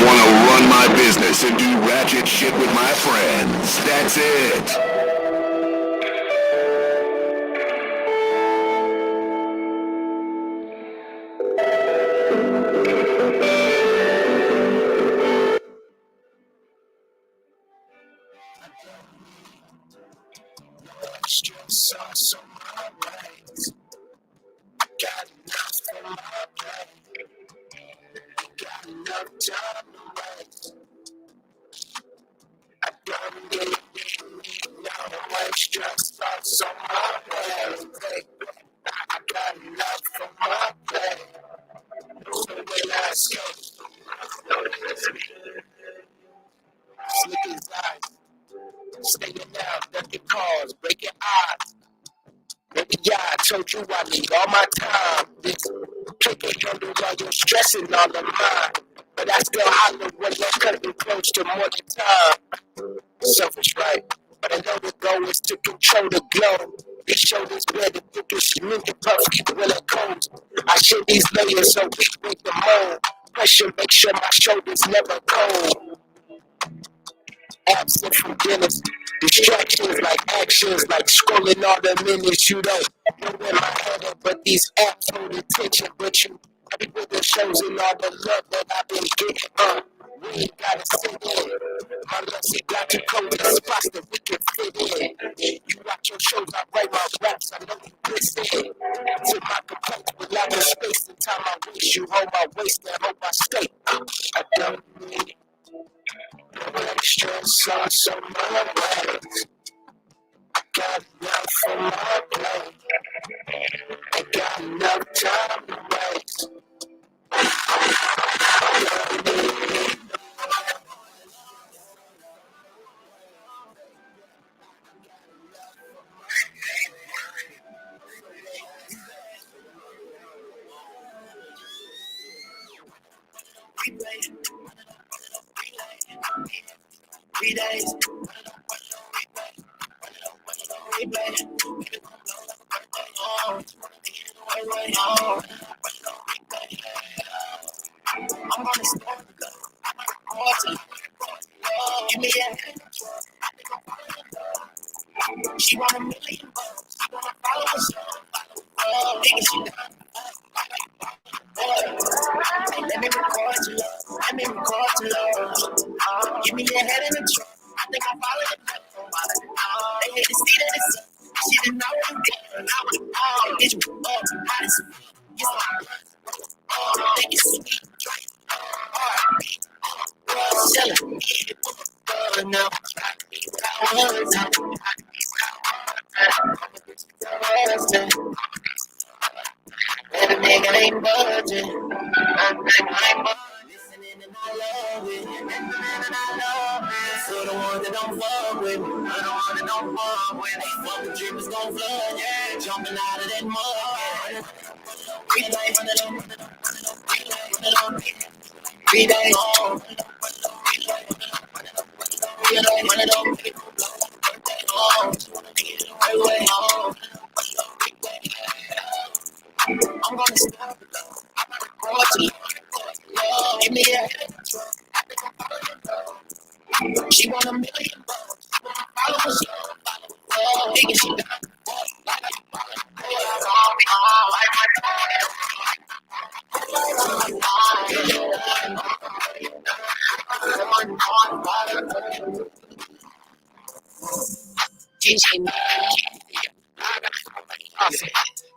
wanna run my business and do ratchet shit with my friends. That's it. Stress on so my ways. Got enough for my plate. Got enough time to waste. I don't really need no way. Stress on so my ways. I got enough for my plate. So when I go, slick as ice. Staying out, ducking calls, breaking eyes. Maybe I told you I need all my time. This can't handle all your stress and all of mine. But I still holler when you're cutting close to more than time. Selfish, right? But I know the goal is to control the glow. These shoulders better think it's mint and puffy, gorilla codes. I shed these layers so we break the mold. Pressure make sure my shoulders never cold. Absent from dinners, distractions like actions, like scrolling all the minutes you don't know where my head at, but these apps hold attention, but you everywhere the shows and all the love that I've been getting, we ain't gotta sit in. My legacy got to come with spots that we can fit in. You watch your shows, I write my raps, I know you listen. To my complaints, with lack of space and time I waste, you hold my waist and hope I stay. I don't need stress on so my ways. I got enough for my plate. I got enough time to waste. Three days. I'm gonna start to go. Give me a hand. She want a million bucks. She wanna follow us. Nigga, she done. Let me record your love. Let me record your love. Give me your head in the truck. I think I follow the love. They hate to see that it's up. She didn't know what I'm doing. I would get you up. How this yes, I think it's sweet. Selling me now. That nigga ain't budging. I'm listening and I love it. And I love it. So the one that don't fuck with me. The one that don't fuck with me. Fuck the dreamers gon' flood, yeah. Jumping out of that mud. 3 days, 3 days on. 3 days on. I'm gonna stop it though. I'm gonna record to love. Give me a head. She want a million bucks. She wanna follow us. Nigga, she done.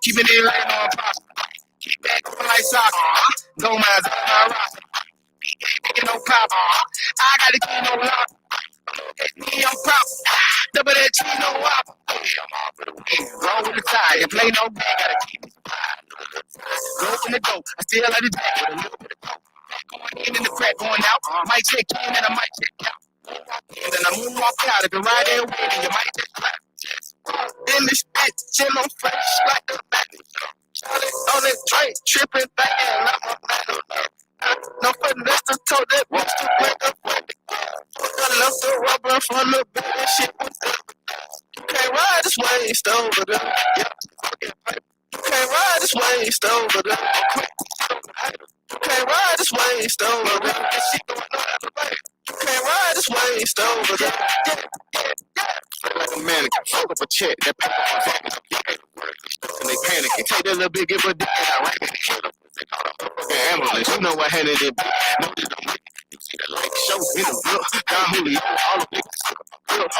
Keeping it right on pasta. Keep that going like soccer. No man's on my roster. Ain't no cop. I gotta keep no lock. Me, I'm prop. Double that cheese, no whopper. I'm off for the win. Roll with the tide. And play no game. Gotta keep it go from the dope. I still like the jack with a little bit of coke. Going in and the crack going out. Might check in and I might check out. And then I moonwalk out. If you ride there with me, you might just clap. In this bitch, chill on fresh like the back. On that train, tripping, banging, like my man. No finesse to toe that wants to break up with it. I left the rubber from the bed and shit was up. You can't ride this waist over there. You can't ride this waist over there. You can't ride this waist over there. This shit going on. this waist over there. Feel like a mannequin, fuck up a check, that paper and they panicking. Take that little bit, give a dick, I ran in the head up. They call a motherfucking ambulance. You know what handed it back. No, they don't make it. You see that like show in the book. Don Julio, all the niggas. Okay.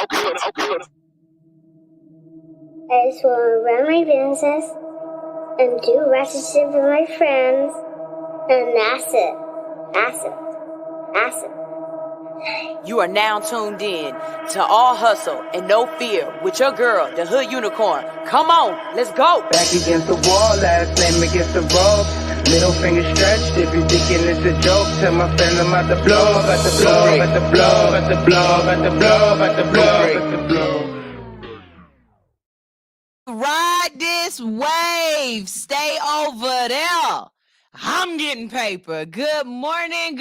I just want to run my business and do ratchet shit with my friends. And that's it. You are now tuned in to All Hustle and No Fear with your girl, the Hood Unicorn. Come on, let's go. Back against the wall, last name against the ropes. Middle finger stretched, if you thinking it's a joke, tell my friend I'm about to blow, about to blow, about to blow, about to blow, about to blow, about to blow, about to blow. Ride this wave. Stay over there. I'm getting paper. Good morning.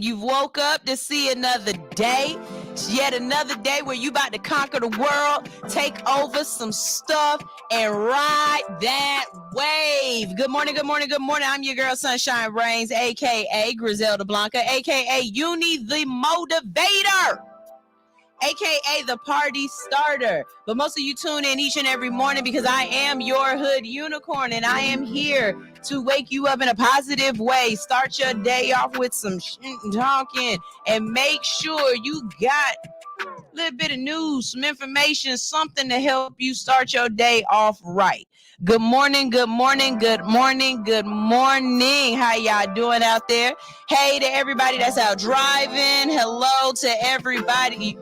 You've woke up to see another day. Yet another day where you about to conquer the world, take over some stuff, and ride that wave. Good morning. I'm your girl, Sunshine Reigns, a.k.a. Griselda Blanca, a.k.a. Uni the Motivator, a.k.a. the party starter. But most of you tune in each and every morning because I am your Hood Unicorn, and I am here to wake you up in a positive way. Start your day off with some talking, and make sure you got a little bit of news, some information, something to help you start your day off right. Good morning. How y'all doing out there? Hey to everybody that's out driving. Hello to everybody.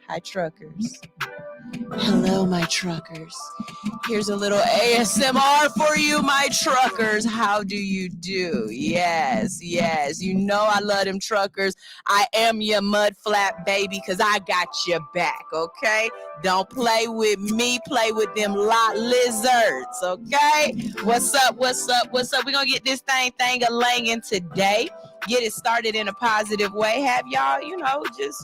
Hi, truckers. Hello, my truckers. Here's a little ASMR for you, my truckers. How do you do? Yes. You know I love them truckers. I am your mud flap baby because I got your back, okay? Don't play with me. Play with them lot lizards, okay? What's up? We're going to get this thing a-langin' today. Get it started in a positive way. Have y'all, just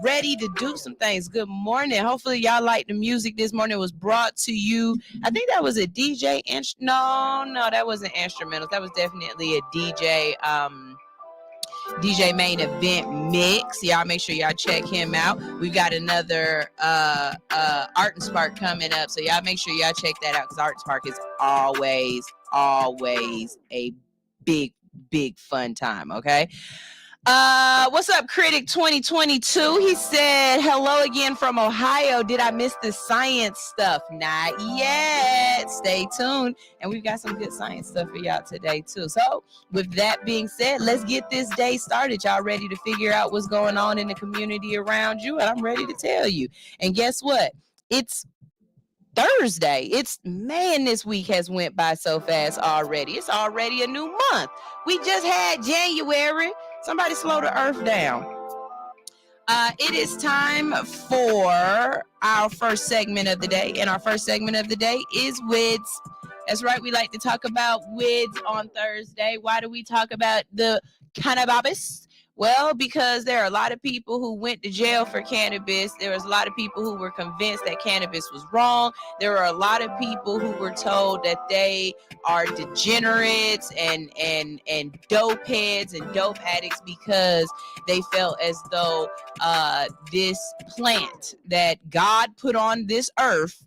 ready to do some things. Good morning. Hopefully y'all like the music this morning. It was brought to you. I think that was a DJ. No, that wasn't instrumentals. That was definitely a DJ main event mix. Y'all make sure y'all check him out. We've got another Art and Spark coming up. So y'all make sure y'all check that out because Art and Spark is always a big fun time, okay? What's up, Critic 2022? He said, hello again from Ohio. Did I miss the science stuff? Not yet. Stay tuned. And we've got some good science stuff for y'all today, too. So, with that being said, let's get this day started. Y'all ready to figure out what's going on in the community around you? And I'm ready to tell you. And guess what? It's Thursday. This week has went by so fast already. It's already a new month. We just had January. Somebody slow the earth down. It is time for our first segment of the day. And our first segment of the day is WIDs. That's right. We like to talk about WIDs on Thursday. Why do we talk about the cannabis? Well, because there are a lot of people who went to jail for cannabis. There was a lot of people who were convinced that cannabis was wrong. There are a lot of people who were told that they are degenerates and dope heads and dope addicts because they felt as though this plant that God put on this earth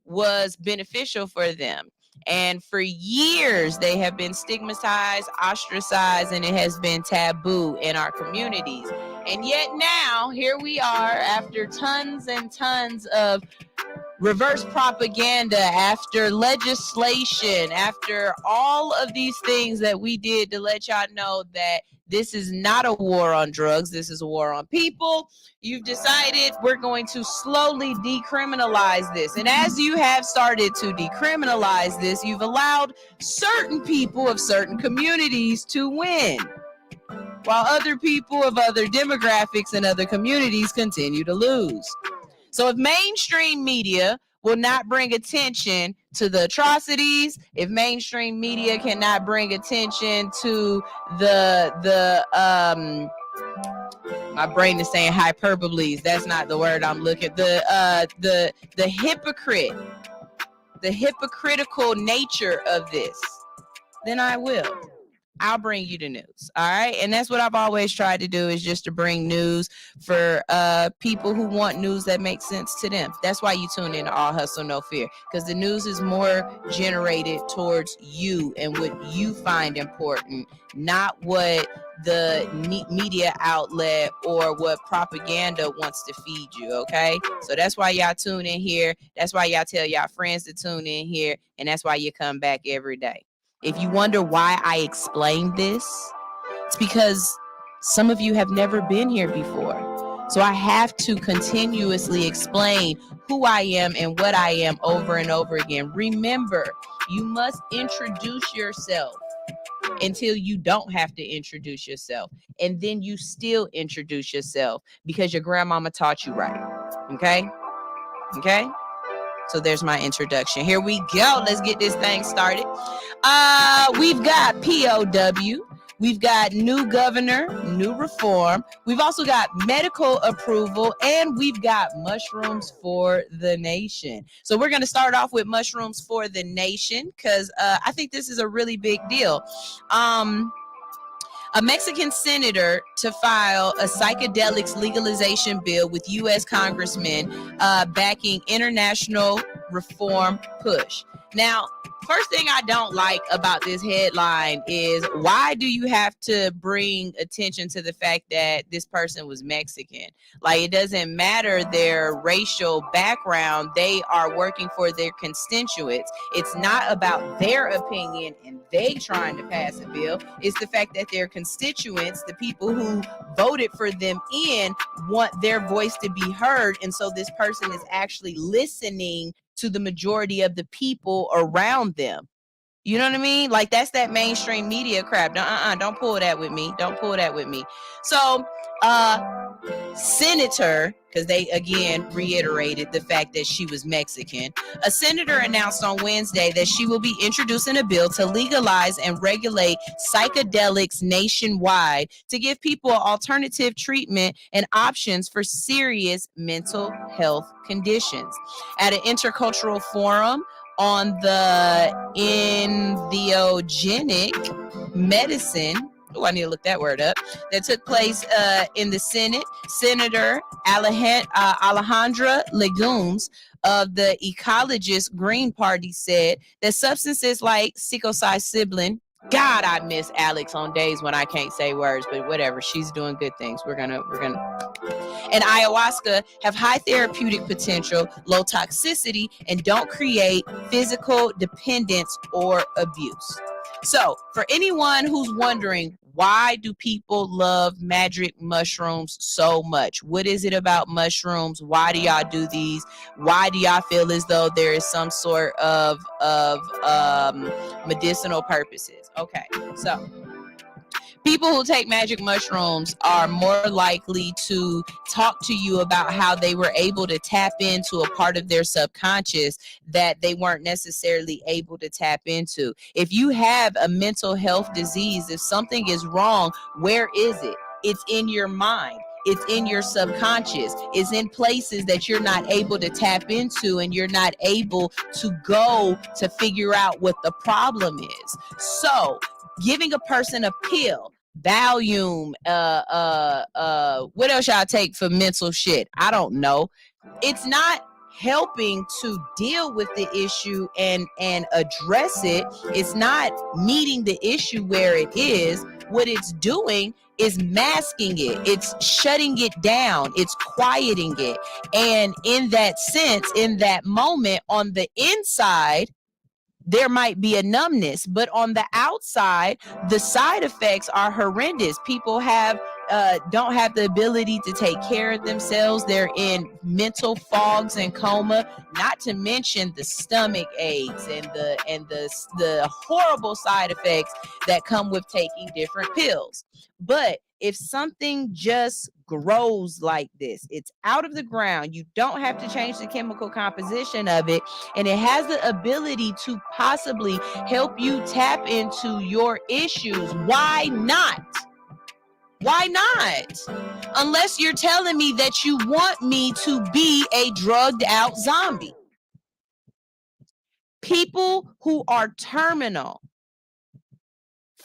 was beneficial for them. And for years, they have been stigmatized, ostracized, and it has been taboo in our communities. And yet now, here we are after tons and tons of reverse propaganda, after legislation, after all of these things that we did to let y'all know that this is not a war on drugs. This is a war on people. You've decided we're going to slowly decriminalize this. And as you have started to decriminalize this, you've allowed certain people of certain communities to win, while other people of other demographics and other communities continue to lose. So if mainstream media will not bring attention to the atrocities, if mainstream media cannot bring attention to the my brain is saying hyperboles. That's not the word I'm looking. The hypocritical nature of this, then I will. I'll bring you the news. All right. And that's what I've always tried to do, is just to bring news for people who want news that makes sense to them. That's why you tune in to All Hustle No Fear, because the news is more generated towards you and what you find important, not what the media outlet or what propaganda wants to feed you. Okay. So that's why y'all tune in here. That's why y'all tell y'all friends to tune in here. And that's why you come back every day. If you wonder why I explained this, it's because some of you have never been here before. So I have to continuously explain who I am and what I am over and over again. Remember, you must introduce yourself until you don't have to introduce yourself. And then you still introduce yourself because your grandmama taught you right. Okay? Okay? So there's my introduction. Here we go. Let's get this thing started. We've got POW. We've got new governor, new reform. We've also got medical approval, and we've got mushrooms for the nation. So we're going to start off with mushrooms for the nation because I think this is a really big deal. A Mexican senator to file a psychedelics legalization bill with U.S. congressmen backing international reform push. Now, first thing I don't like about this headline is, why do you have to bring attention to the fact that this person was Mexican? Like, it doesn't matter their racial background. They are working for their constituents. It's not about their opinion and they trying to pass a bill. It's the fact that their constituents, the people who voted for them in, want their voice to be heard. And so this person is actually listening to the majority of the people around them. You know what I mean? Like, that's that mainstream media crap. Don't pull that with me. Don't pull that with me. So, senator, because they again reiterated the fact that she was Mexican, a senator announced on Wednesday that she will be introducing a bill to legalize and regulate psychedelics nationwide to give people alternative treatment and options for serious mental health conditions. At an intercultural forum on the entheogenic medicine, I need to look that word up, that took place in the Senate, Senator Alejandra Legumes of the Ecologist Green Party said that substances like psilocybin, God, I miss Alix on days when I can't say words, but whatever, she's doing good things. We're gonna and ayahuasca have high therapeutic potential, low toxicity, and don't create physical dependence or abuse. So for anyone who's wondering, why do people love magic mushrooms so much? What is it about mushrooms? Why do y'all do these? Why do y'all feel as though there is some sort of medicinal purposes? Okay, so people who take magic mushrooms are more likely to talk to you about how they were able to tap into a part of their subconscious that they weren't necessarily able to tap into. If you have a mental health disease, if something is wrong, where is it? It's in your mind. It's in your subconscious. It's in places that you're not able to tap into and you're not able to go to figure out what the problem is. So giving a person a pill, Valium, what else y'all take for mental shit? I don't know. It's not helping to deal with the issue and address it. It's not meeting the issue where it is. What it's doing is masking it. It's shutting it down. It's quieting it. And in that sense, in that moment, on the inside, there might be a numbness, but on the outside, the side effects are horrendous. People don't have the ability to take care of themselves. They're in mental fogs and coma, not to mention the stomach aches and the horrible side effects that come with taking different pills. But if something just grows like this, it's out of the ground, you don't have to change the chemical composition of it, and it has the ability to possibly help you tap into your issues. Why not? Why not? Unless you're telling me that you want me to be a drugged out zombie. People who are terminal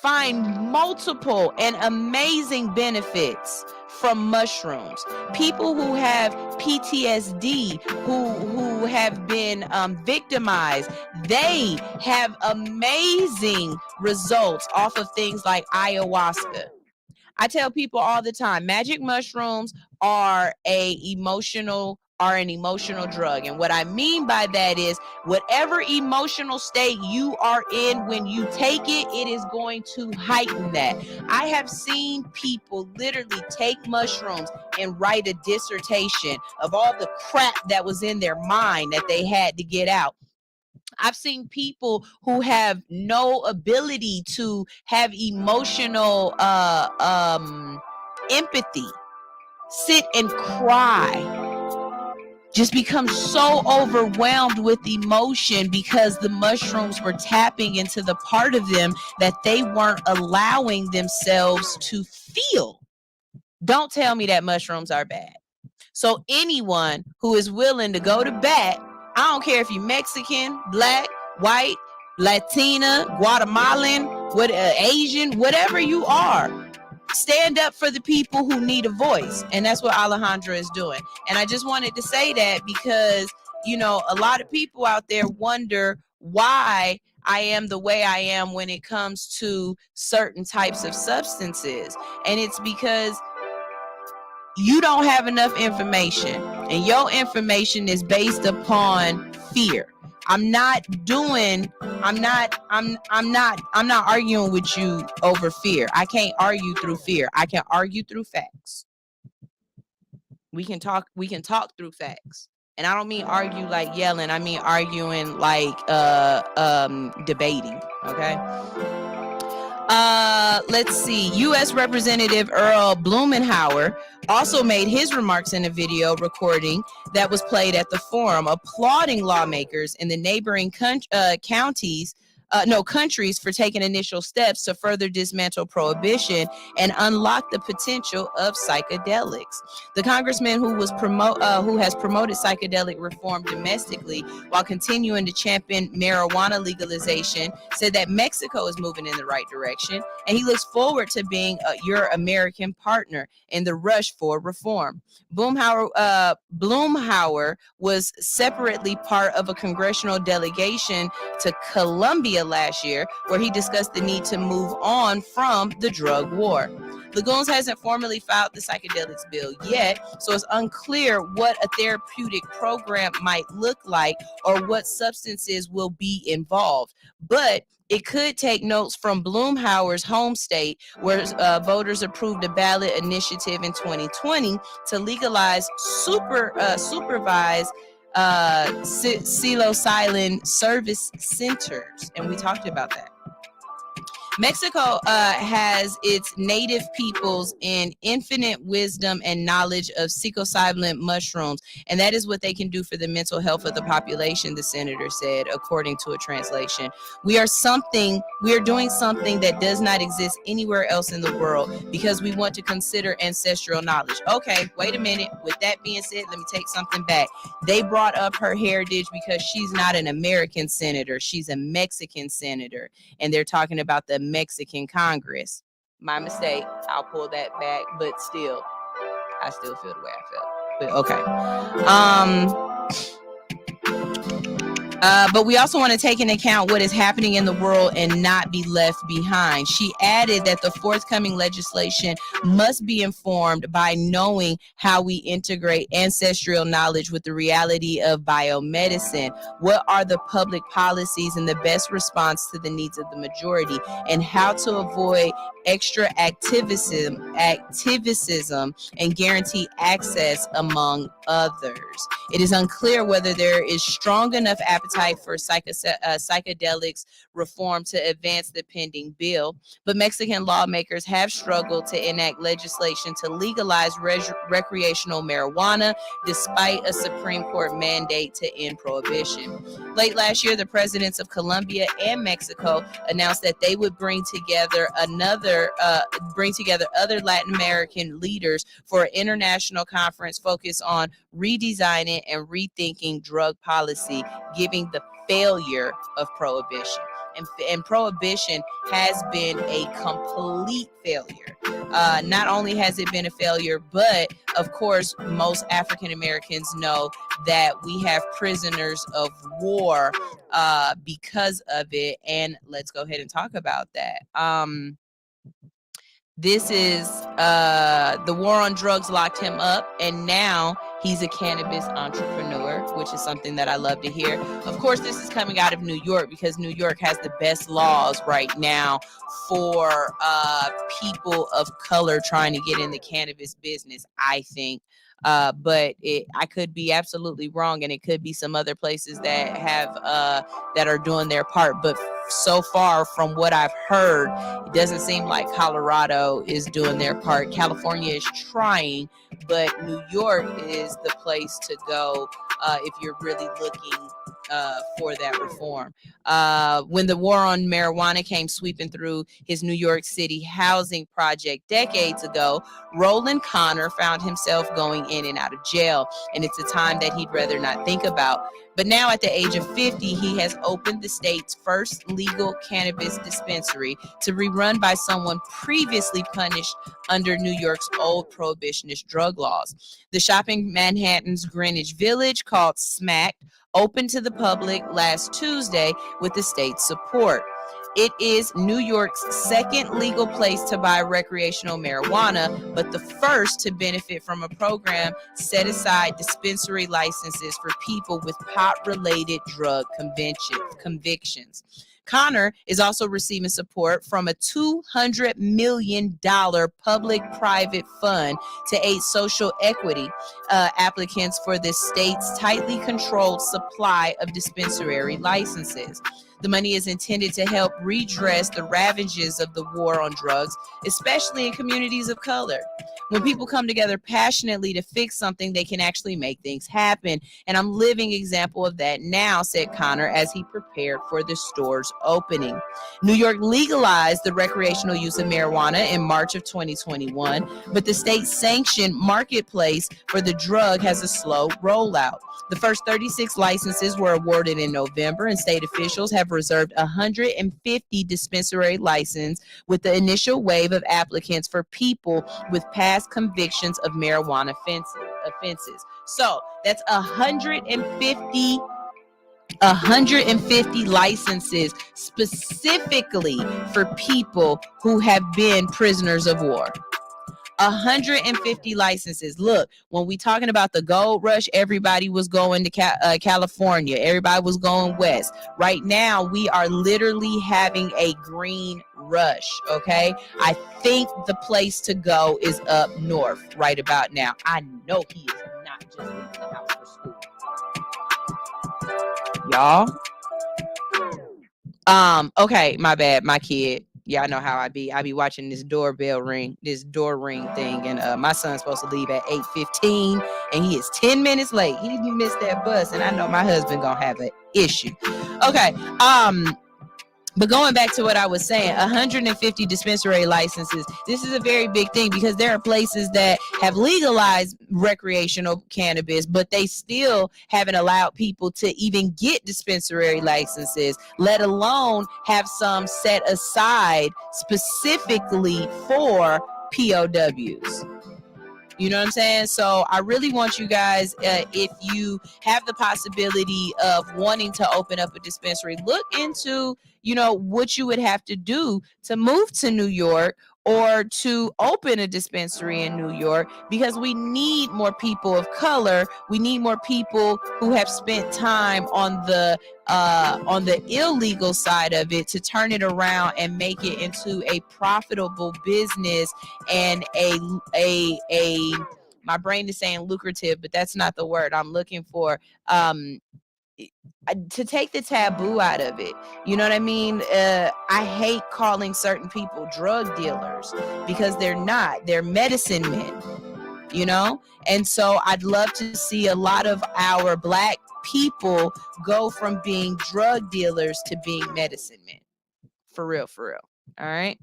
find multiple and amazing benefits from mushrooms. People who have PTSD, who have been victimized, they have amazing results off of things like ayahuasca. I tell people all the time, magic mushrooms are an emotional drug. And what I mean by that is whatever emotional state you are in when you take it, it is going to heighten that. I have seen people literally take mushrooms and write a dissertation of all the crap that was in their mind that they had to get out. I've seen people who have no ability to have emotional empathy sit and cry, just become so overwhelmed with emotion because the mushrooms were tapping into the part of them that they weren't allowing themselves to feel. Don't tell me that mushrooms are bad. So anyone who is willing to go to bat, I don't care if you're Mexican, black, white, Latina, Guatemalan, Asian, whatever you are, stand up for the people who need a voice. And that's what Alejandra is doing. And I just wanted to say that because, you know, a lot of people out there wonder why I am the way I am when it comes to certain types of substances. And it's because you don't have enough information, and your information is based upon fear. I'm not arguing with you over fear. I can't argue through fear. I can argue through facts. We can talk through facts. And I don't mean argue like yelling. I mean arguing like debating, okay? Let's see. U.S. Representative Earl Blumenauer also made his remarks in a video recording that was played at the forum, applauding lawmakers in the neighboring countries for taking initial steps to further dismantle prohibition and unlock the potential of psychedelics. The congressman who has promoted psychedelic reform domestically while continuing to champion marijuana legalization said that Mexico is moving in the right direction, and he looks forward to being your American partner in the rush for reform. Blumhauer was separately part of a congressional delegation to Colombia last year, where he discussed the need to move on from the drug war. Lagoons hasn't formally filed the psychedelics bill yet, so it's unclear what a therapeutic program might look like or what substances will be involved. But it could take notes from Blumhauer's home state, where voters approved a ballot initiative in 2020 to legalize supervised psilocybin service centers, and we talked about that. Mexico has its native peoples in infinite wisdom and knowledge of psilocybin mushrooms, and that is what they can do for the mental health of the population, the senator said, according to a translation. We are doing something that does not exist anywhere else in the world because we want to consider ancestral knowledge. Okay, wait a minute. With that being said, let me take something back. They brought up her heritage because she's not an American senator. She's a Mexican senator, and they're talking about the Mexican Congress. My mistake. I'll pull that back, but still, I still feel the way I felt. But okay. But we also want to take into account what is happening in the world and not be left behind. She added that the forthcoming legislation must be informed by knowing how we integrate ancestral knowledge with the reality of biomedicine. What are the public policies and the best response to the needs of the majority, and how to avoid extra activism and guarantee access, among others. It is unclear whether there is strong enough appetite for psychedelics reform to advance the pending bill, but Mexican lawmakers have struggled to enact legislation to legalize recreational marijuana despite a Supreme Court mandate to end prohibition. Late last year, the presidents of Colombia and Mexico announced that they would bring together other Latin American leaders for an international conference focused on redesigning and rethinking drug policy, given the failure of prohibition. and prohibition has been a complete failure. Not only has it been a failure, but of course, most African Americans know that we have prisoners of war because of it. And let's go ahead and talk about that. This is the war on drugs locked him up, and now he's a cannabis entrepreneur, which is something that I love to hear. Of course, this is coming out of New York because New York has the best laws right now for people of color trying to get in the cannabis business, I think. But I could be absolutely wrong, and it could be some other places that have that are doing their part. But so far, from what I've heard, it doesn't seem like Colorado is doing their part. California is trying, but New York is the place to go if you're really looking for that reform. When the war on marijuana came sweeping through his New York City housing project decades ago, Roland Connor found himself going in and out of jail, and it's a time that he'd rather not think about. But now at the age of 50, he has opened the state's first legal cannabis dispensary to be run by someone previously punished under New York's old prohibitionist drug laws. The shop in Manhattan's Greenwich Village, called Smacked, opened to the public last Tuesday with the state's support. It is New York's second legal place to buy recreational marijuana, but the first to benefit from a program set aside dispensary licenses for people with pot-related drug convictions. Connor is also receiving support from a $200 million public-private fund to aid social equity applicants for the state's tightly controlled supply of dispensary licenses. The money is intended to help redress the ravages of the war on drugs, especially in communities of color. When people come together passionately to fix something, they can actually make things happen. And I'm living example of that now, said Connor as he prepared for the store's opening. New York legalized the recreational use of marijuana in March of 2021, but the state-sanctioned marketplace for the drug has a slow rollout. The first 36 licenses were awarded in November, and state officials have reserved 150 dispensary licenses with the initial wave of applicants for people with past convictions of marijuana offenses. So that's 150 licenses specifically for people who have been prisoners of war. 150 licenses. Look, when we talking about the gold rush, everybody was going to California. Everybody was going west. Right now, we are literally having a green rush, okay? I think the place to go is up north right about now. I know he is not just leaving the house for school. Y'all? Okay, my bad, my kid. Y'all know how I be watching this door ring thing, and my son's supposed to leave at 8:15, and he is 10 minutes late. He missed that bus, and I know my husband gonna have an issue. Okay, but going back to what I was saying, 150 dispensary licenses, this is a very big thing because there are places that have legalized recreational cannabis, but they still haven't allowed people to even get dispensary licenses, let alone have some set aside specifically for POWs. You know what I'm saying? So I really want you guys, if you have the possibility of wanting to open up a dispensary, look into, what you would have to do to move to New York or to open a dispensary in New York, because we need more people of color. We need more people who have spent time on the illegal side of it to turn it around and make it into a profitable business and my brain is saying lucrative, but that's not the word I'm looking for. To take the taboo out of it. You know what I mean? I hate calling certain people drug dealers because they're not. They're medicine men, And so I'd love to see a lot of our Black people go from being drug dealers to being medicine men. For real. All right.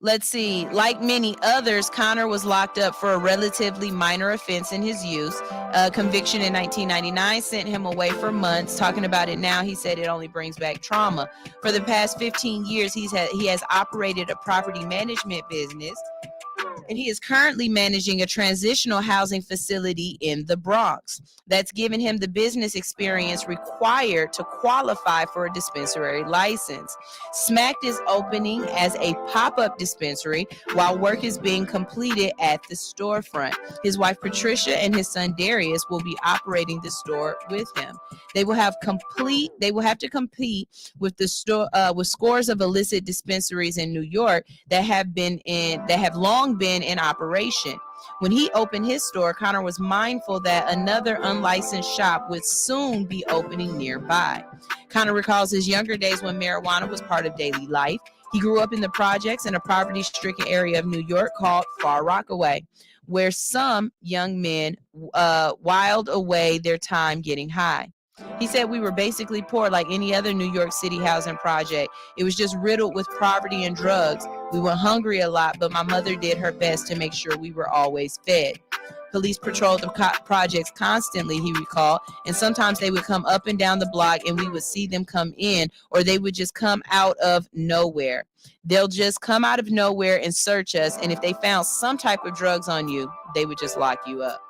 Let's see. Like many others, Connor was locked up for a relatively minor offense in his youth. Conviction in 1999 sent him away for months. Talking about it now, he said it only brings back trauma. For the past 15 years, he has operated a property management business, and he is currently managing a transitional housing facility in the Bronx. That's given him the business experience required to qualify for a dispensary license. Smacked is opening as a pop-up dispensary while work is being completed at the storefront. His wife Patricia and his son Darius will be operating the store with him. They will have to compete with the store with scores of illicit dispensaries in New York that have long been in operation. When he opened his store, Connor was mindful that another unlicensed shop would soon be opening nearby. Connor recalls his younger days when marijuana was part of daily life. He grew up in the projects in a poverty-stricken area of New York called Far Rockaway, where some young men whiled away their time getting high. He said we were basically poor like any other New York City housing project. It was just riddled with poverty and drugs. We were hungry a lot, but my mother did her best to make sure we were always fed. Police patrolled the projects constantly, he recalled, and sometimes they would come up and down the block and we would see them come in, or they would just come out of nowhere. They'll just come out of nowhere and search us, and if they found some type of drugs on you, they would just lock you up.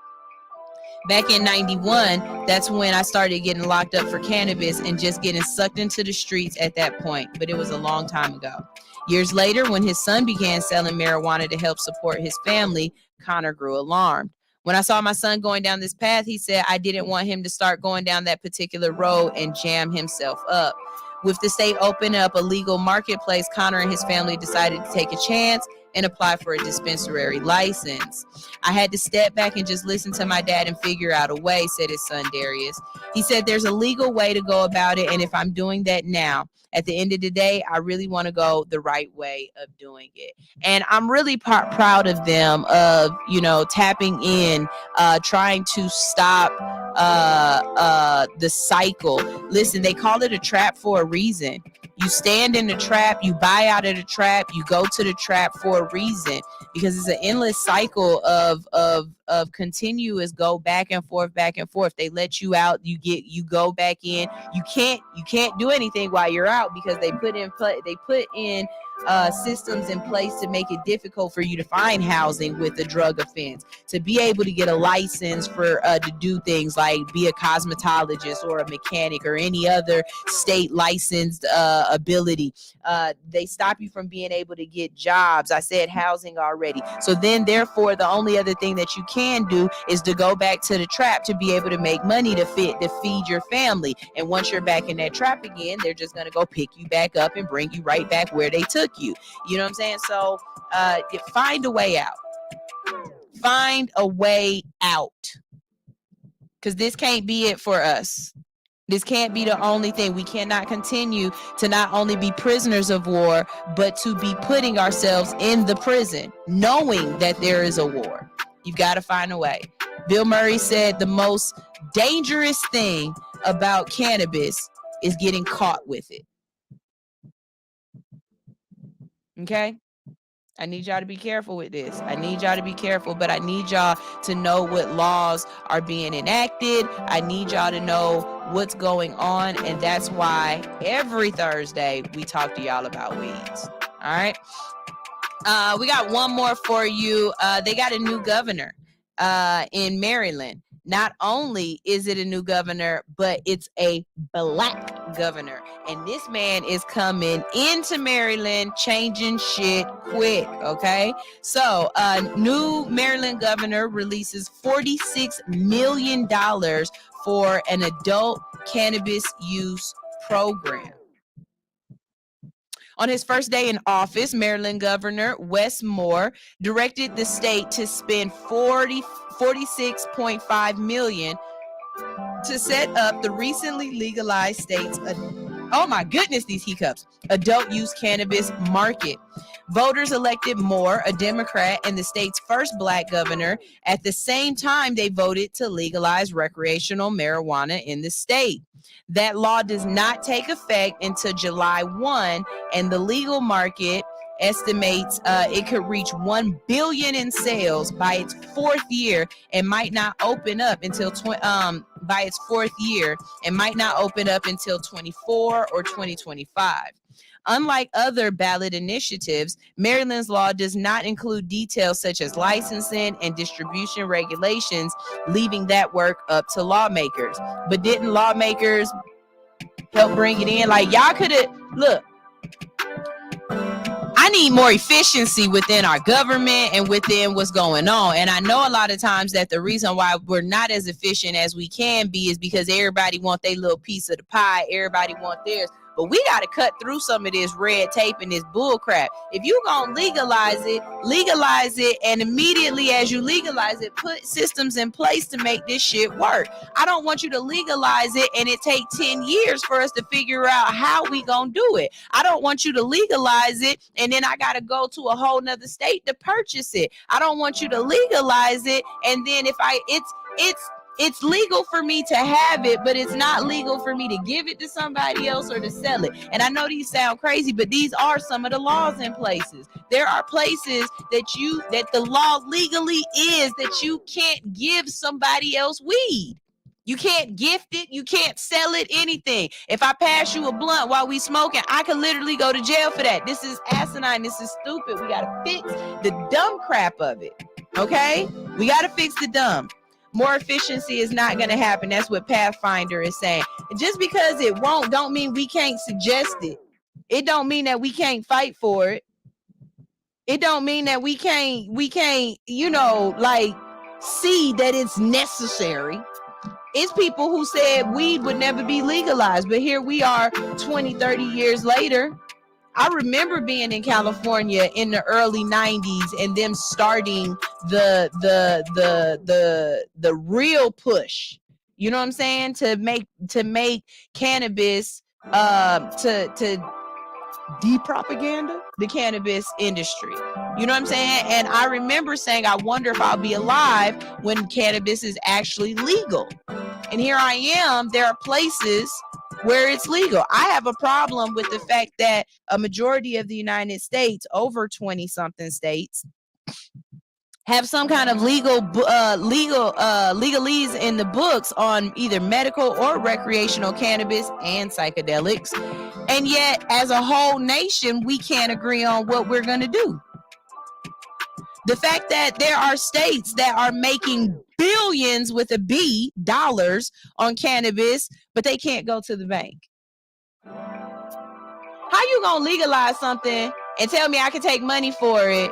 Back in 91, that's when I started getting locked up for cannabis and just getting sucked into the streets at that point, but it was a long time ago. Years later, when his son began selling marijuana to help support his family, Connor grew alarmed. When I saw my son going down this path, he said I didn't want him to start going down that particular road and jam himself up. With the state opening up a legal marketplace, Connor and his family decided to take a chance and apply for a dispensary license. I had to step back and just listen to my dad and figure out a way, said his son Darius. He said there's a legal way to go about it, and if I'm doing that now, at the end of the day, I really want to go the right way of doing it. And I'm really proud of them of, tapping in, trying to stop the cycle. Listen, they call it a trap for a reason. You stand in the trap, you buy out of the trap, you go to the trap for a reason, because it's an endless cycle of continuous go back and forth. They let you out, you go back in. You can't do anything while you're out because they put in systems in place to make it difficult for you to find housing with a drug offense, to be able to get a license for to do things like be a cosmetologist or a mechanic or any other state licensed ability. They stop you from being able to get jobs. I said housing already. So then therefore the only other thing that you can do is to go back to the trap to be able to make money to feed your family. And once you're back in that trap again, they're just going to go pick you back up and bring you right back where they took you. You know what I'm saying? So find a way out. Find a way out. Because this can't be it for us. This can't be the only thing. We cannot continue to not only be prisoners of war, but to be putting ourselves in the prison, knowing that there is a war. You've got to find a way. Bill Murray said the most dangerous thing about cannabis is getting caught with it. Okay? I need y'all to be careful with this. I need y'all to be careful, but I need y'all to know what laws are being enacted. I need y'all to know what's going on, and that's why every Thursday we talk to y'all about weeds. All right? We got one more for you. They got a new governor in Maryland. Not only is it a new governor, but it's a black governor. And this man is coming into Maryland, changing shit quick, okay? So, new Maryland governor releases $46 million for an adult cannabis use program. On his first day in office, Maryland Governor Wes Moore directed the state to spend $46.5 million to set up the recently legalized state's, oh my goodness, these hiccups, adult use cannabis market. Voters elected Moore, a Democrat and the state's first black governor. At the same time, they voted to legalize recreational marijuana in the state. That law does not take effect until July 1, and the legal market estimates it could reach 1 billion in sales by its fourth year and might not open up until by its fourth year and might not open up until 24 or 2025. Unlike other ballot initiatives, Maryland's law does not include details such as licensing and distribution regulations, leaving that work up to lawmakers. But didn't lawmakers help bring it in? Like, y'all could have, look, I need more efficiency within our government and within what's going on. And I know a lot of times that the reason why we're not as efficient as we can be is because everybody want their little piece of the pie. Everybody want theirs. But we got to cut through some of this red tape and this bull crap. If you going to legalize it, and immediately as you legalize it, put systems in place to make this shit work. I don't want you to legalize it and it take 10 years for us to figure out how we going to do it. I don't want you to legalize it and then I got to go to a whole nother state to purchase it. I don't want you to legalize it and then it's legal for me to have it, but it's not legal for me to give it to somebody else or to sell it. And I know these sound crazy, but these are some of the laws in places. There are places that the law legally is that you can't give somebody else weed. You can't gift it. You can't sell it, anything. If I pass you a blunt while we smoking, I could literally go to jail for that. This is asinine. This is stupid. We got to fix the dumb crap of it. Okay? We got to fix the dumb. More efficiency is not going to happen. That's what Pathfinder is saying. Just because it won't, don't mean we can't suggest it. It don't mean that we can't fight for it. It don't mean that we can't, like see that it's necessary. It's people who said weed would never be legalized, but here we are 20, 30 years later. I remember being in California in the early 90s and them starting the real push. You know what I'm saying? To make cannabis to de-propaganda the cannabis industry. You know what I'm saying? And I remember saying, I wonder if I'll be alive when cannabis is actually legal. And here I am. There are places where it's legal. I have a problem with the fact that a majority of the United States, over 20 something states, have some kind of legalese in the books on either medical or recreational cannabis and psychedelics. And yet, as a whole nation, we can't agree on what we're going to do. The fact that there are states that are making billions with a B dollars on cannabis, but they can't go to the bank. How you gonna legalize something and tell me I can take money for it,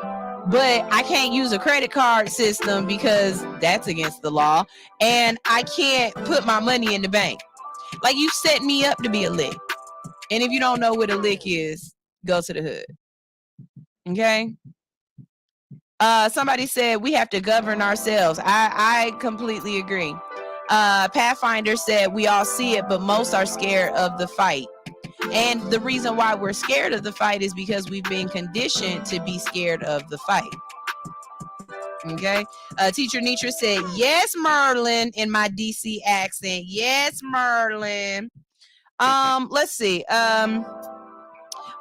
but I can't use a credit card system because that's against the law, and I can't put my money in the bank? Like, you set me up to be a lick. And if you don't know what a lick is, go to the hood. Okay? Somebody said we have to govern ourselves. I completely agree. Pathfinder said we all see it, but most are scared of the fight. And the reason why we're scared of the fight is because we've been conditioned to be scared of the fight. Okay. Teacher Nitra said, yes, Merlin, in my DC accent. Yes, Merlin. Let's see.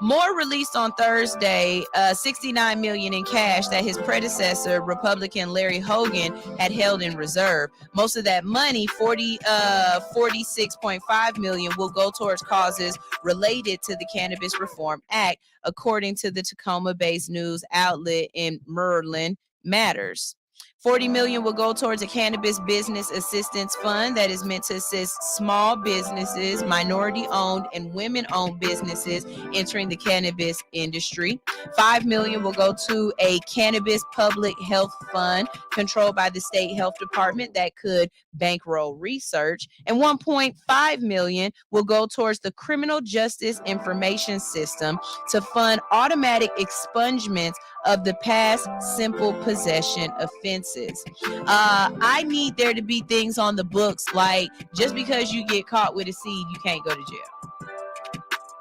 Moore released on Thursday $69 million in cash that his predecessor, Republican Larry Hogan, had held in reserve. Most of that money, $46.5 million, will go towards causes related to the Cannabis Reform Act, according to the Tacoma-based news outlet in Merlin Matters. $40 million will go towards a cannabis business assistance fund that is meant to assist small businesses, minority-owned and women-owned businesses entering the cannabis industry. $5 million will go to a cannabis public health fund controlled by the state health department that could bankroll research. And $1.5 million will go towards the criminal justice information system to fund automatic expungements of the past simple possession offenses. I need there to be things on the books like, just because you get caught with a seed, you can't go to jail.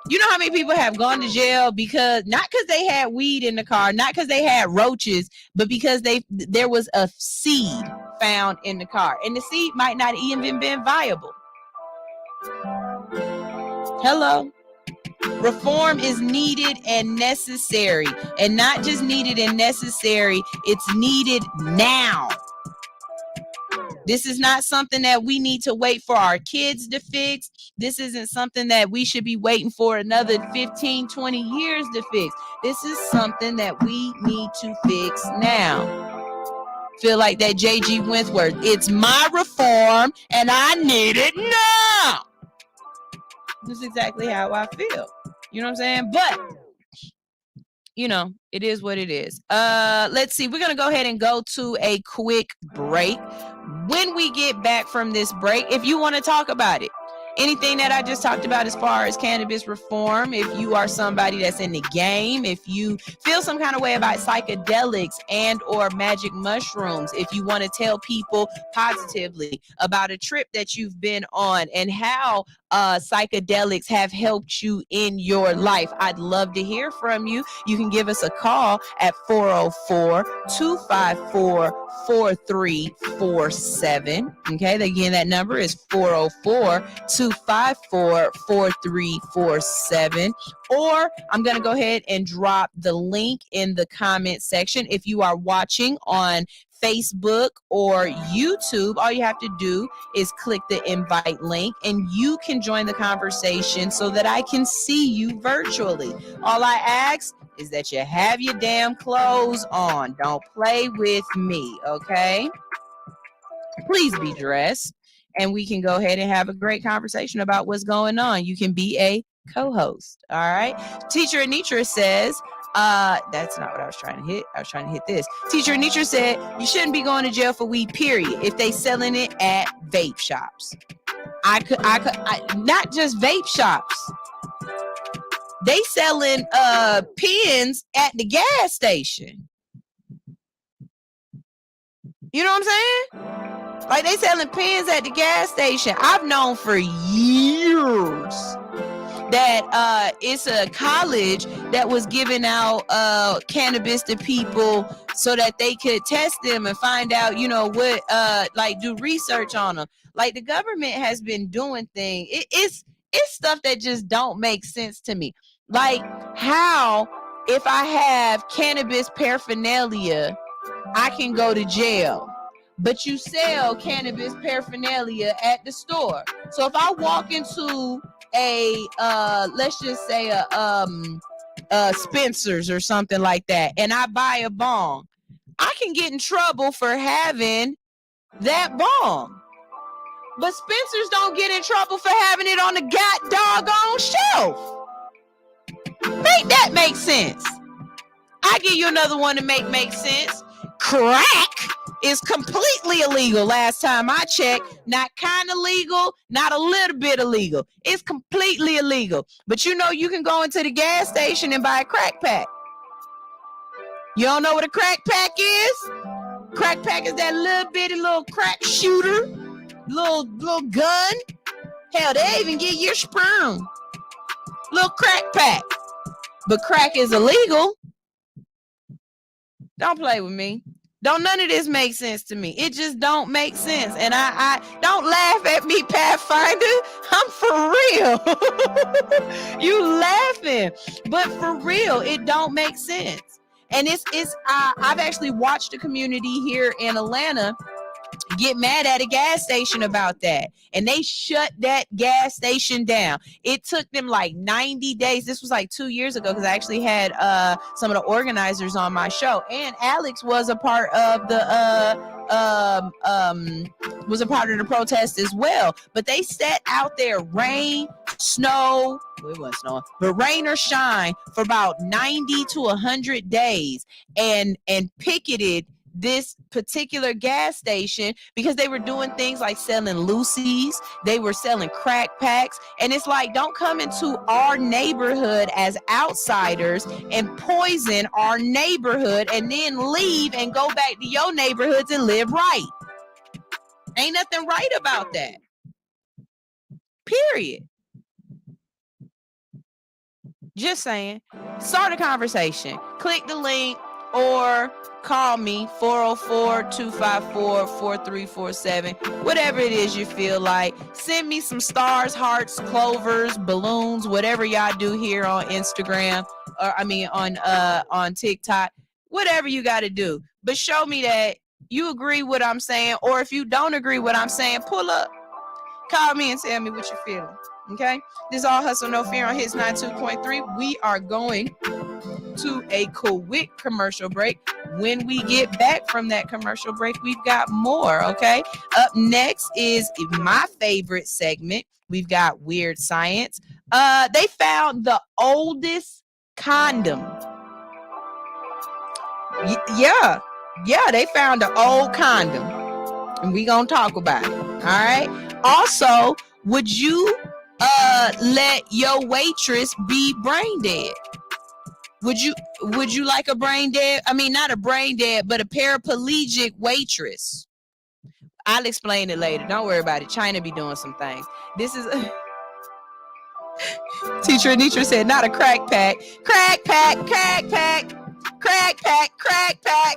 You know how many people have gone to jail because, not because they had weed in the car, not because they had roaches, but because there was a seed found in the car, and the seed might not even been viable. Hello. Reform is needed and necessary, and not just needed and necessary, it's needed now. This is not something that we need to wait for our kids to fix. This isn't something that we should be waiting for another 15, 20 years to fix. This is something that we need to fix now. Feel like that J.G. Wentworth. It's my reform and I need it now. This is exactly how I feel. You know what I'm saying? But, you know, it is what it is. Let's see. We're going to go ahead and go to a quick break. When we get back from this break, if you want to talk about it, anything that I just talked about as far as cannabis reform, if you are somebody that's in the game, if you feel some kind of way about psychedelics and or magic mushrooms, if you want to tell people positively about a trip that you've been on and how psychedelics have helped you in your life, I'd love to hear from you. You can give us a call at 404-254-4347. Okay, again, that number is 404-254-4347. Or I'm going to go ahead and drop the link in the comment section. If you are watching on Facebook or YouTube, all you have to do is click the invite link and you can join the conversation so that I can see you virtually. All I ask is that you have your damn clothes on. Don't play with me, okay? Please be dressed and we can go ahead and have a great conversation about what's going on. You can be a co-host, all right? Teacher Anitra says, that's not what I was trying to hit. I was trying to hit this. Teacher Anitra said, you shouldn't be going to jail for weed, period, if they selling it at vape shops. I could, not just vape shops. They selling pens at the gas station. You know what I'm saying? Like they selling pens at the gas station. I've known for years that it's a college that was giving out cannabis to people so that they could test them and find out, you know, what like do research on them. Like the government has been doing things. It's stuff that just don't make sense to me. Like how if I have cannabis paraphernalia, I can go to jail. But you sell cannabis paraphernalia at the store. So if I walk into a let's just say a Spencer's or something like that, and I buy a bong, I can get in trouble for having that bong. But Spencer's don't get in trouble for having it on the doggone shelf. Make that make sense. I give you another one to make sense. Crack is completely illegal. Last time I checked, not kind of legal, not a little bit illegal. It's completely illegal. But you know, you can go into the gas station and buy a crack pack. You don't know what a crack pack is? Crack pack is that little bitty little crack shooter, little gun. Hell, they even get your sperm. Little crack pack. But crack is illegal. Don't play with me. Don't none of this make sense to me. It just don't make sense. And I don't laugh at me, Pathfinder. I'm for real. You laughing. But for real, it don't make sense. And I've actually watched a community here in Atlanta get mad at a gas station about that, and they shut that gas station down. It took them like 90 days. This was like 2 years ago, because I actually had some of the organizers on my show, and Alix was a part of the protest as well. But they sat out there, rain, snow, it wasn't snowing, but rain or shine, for about 90 to 100 days, and picketed this particular gas station because they were doing things like selling loosies, they were selling crack packs, and it's like, don't come into our neighborhood as outsiders and poison our neighborhood and then leave and go back to your neighborhoods and live right. Ain't nothing right about that. Period. Just saying. Start a conversation. Click the link. or call me 404-254-4347. Whatever it is you feel like. Send me some stars, hearts, clovers, balloons, whatever y'all do here on Instagram, or on TikTok. Whatever you got to do. But show me that you agree with what I'm saying, or if you don't agree with what I'm saying, pull up. Call me and tell me what you're feeling. Okay? This is All Hustle No Fear on Hits 92.3. We are going to a quick commercial break. When we get back from that commercial break, we've got more, okay? Up next is my favorite segment. We've got Weird Science. They found the oldest condom. Yeah, they found an old condom. And we gonna talk about it, all right? Also, would you let your waitress be brain dead? Would you like a brain dead? I mean, not a brain dead, but a paraplegic waitress. I'll explain it later. Don't worry about it. China be doing some things. This is Teacher Anitra said, not a crack pack. Crack pack, crack pack. Crack pack, crack pack.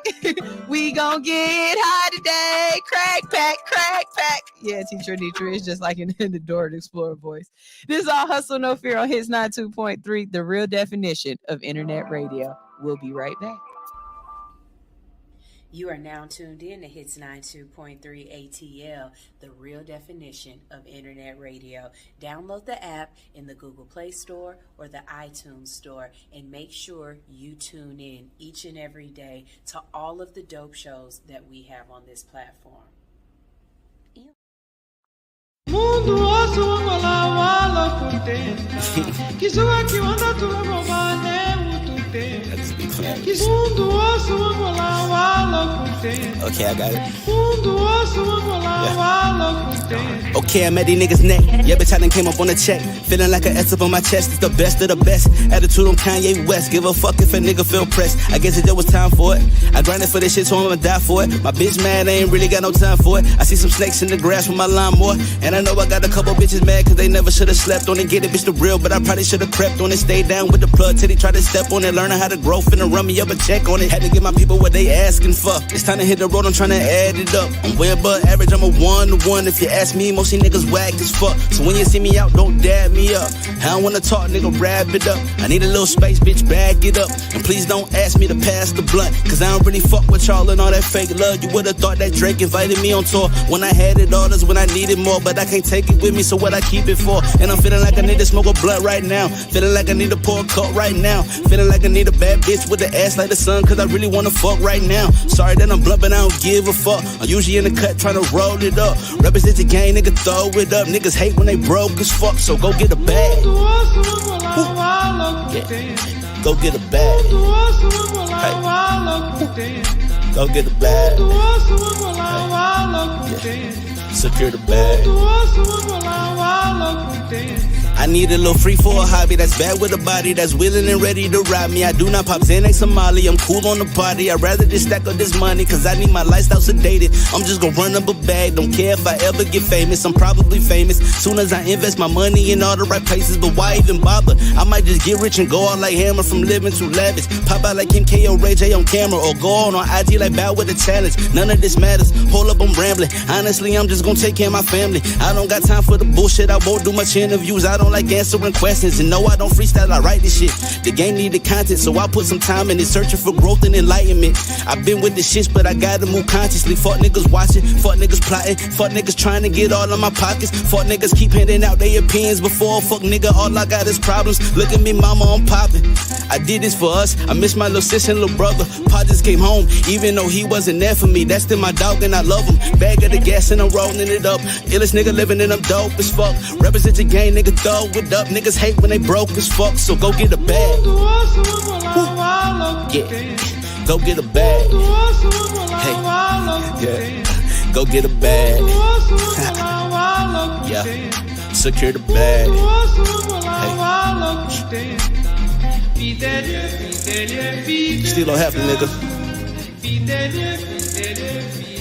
We gon' get high today. Crack pack, crack pack. Yeah, Teacher Anitra is just like in the Dora the Explorer voice. This is All Hustle No Fear on Hits 92.3, the real definition of internet radio. We'll be right back. You are now tuned in to Hits 92.3 ATL, the real definition of internet radio. Download the app in the Google Play Store or the iTunes Store, and make sure you tune in each and every day to all of the dope shows that we have on this platform. Mundo osso angola wala contenta. Kizua kiwanda tuwababa ne utute. Mundo osso angola wala contenta. Okay, I got it. Mundo osso angola wala contenta. Okay, I'm at these niggas' neck. Yeah, bitch, I done came up on a check. Feeling like an S up on my chest. It's the best of the best. Attitude on Kanye West. Give a fuck if a nigga feel pressed. I guess it just was time for it. I grinded for this shit, so I'ma die for it. My bitch mad, I ain't really got no time for it. I see some snakes in the grass with my lawnmower. And I know I got a couple bitches mad cause they never should've slept on it. Get it, bitch, the real, but I probably should've crept on it. Stay down with the plug till they try to step on it. Learning how to grow, finna run me up a check on it. Had to give my people what they asking for. It's time to hit the road, I'm tryna add it up. I'm way above average, I'm a 1-to-1. If you ask me, most of these niggas whack as fuck. So when you see me out, don't dab me up. I don't wanna talk, nigga, wrap it up. I need a little space, bitch, back it up. And please don't ask me to pass the blunt, cause I don't really fuck with y'all and all that fake love. You would've thought that Drake invited me on tour. When I had it all, that's when I needed more. But I can't take it with me, so what I keep it for? And I'm feeling like I need to smoke a blunt right now. Feeling like I need to pour a cup right now. Feeling like I need a bad bitch with an ass like the sun, cause I really wanna fuck right now. Sorry that I'm blunt, but I don't give a fuck. I'm usually in the cut trying to roll it up. Represent the game, nigga, throw it up. Niggas hate when they broke as fuck, so go get a bag. Yeah. Go get a bag. Hey. Go get a bag. Hey. Yeah. Secure the bag. I need a little free for a hobby that's bad with a body that's willing and ready to ride me. I do not pop Xanax Somali, I'm cool on the party. I'd rather just stack up this money, cause I need my lifestyle sedated. I'm just gonna run up a bag, don't care if I ever get famous. I'm probably famous soon as I invest my money in all the right places. But why even bother? I might just get rich and go out like Hammer from living too lavish. Pop out like Kim K or Ray J on camera, or go on IG like Bow with a challenge. None of this matters, hold up, I'm rambling. Honestly, I'm just gonna take care of my family. I don't got time for the bullshit, I won't do much interviews. I don't like answering questions, and no, I don't freestyle, I write this shit. The game need the content, so I put some time in it, searching for growth and enlightenment. I've been with the shits, but I gotta move consciously. Fuck niggas watching, fuck niggas plotting, fuck niggas trying to get all of my pockets. Fuck niggas keep handing out their opinions before. Fuck nigga, all I got is problems. Look at me, mama, I'm popping. I did this for us, I miss my little sis and little brother. Pa just came home, even though he wasn't there for me. That's still my dog and I love him. Bag of the gas and I'm rolling it up. Illest nigga living and I'm dope as fuck. Represent the game, nigga, throw it up. Niggas hate when they broke as fuck, so go get a bag. Yeah, go get a bag. Hey, yeah, go get a bag. Yeah, secure the bag. Hey, still don't have to, nigga.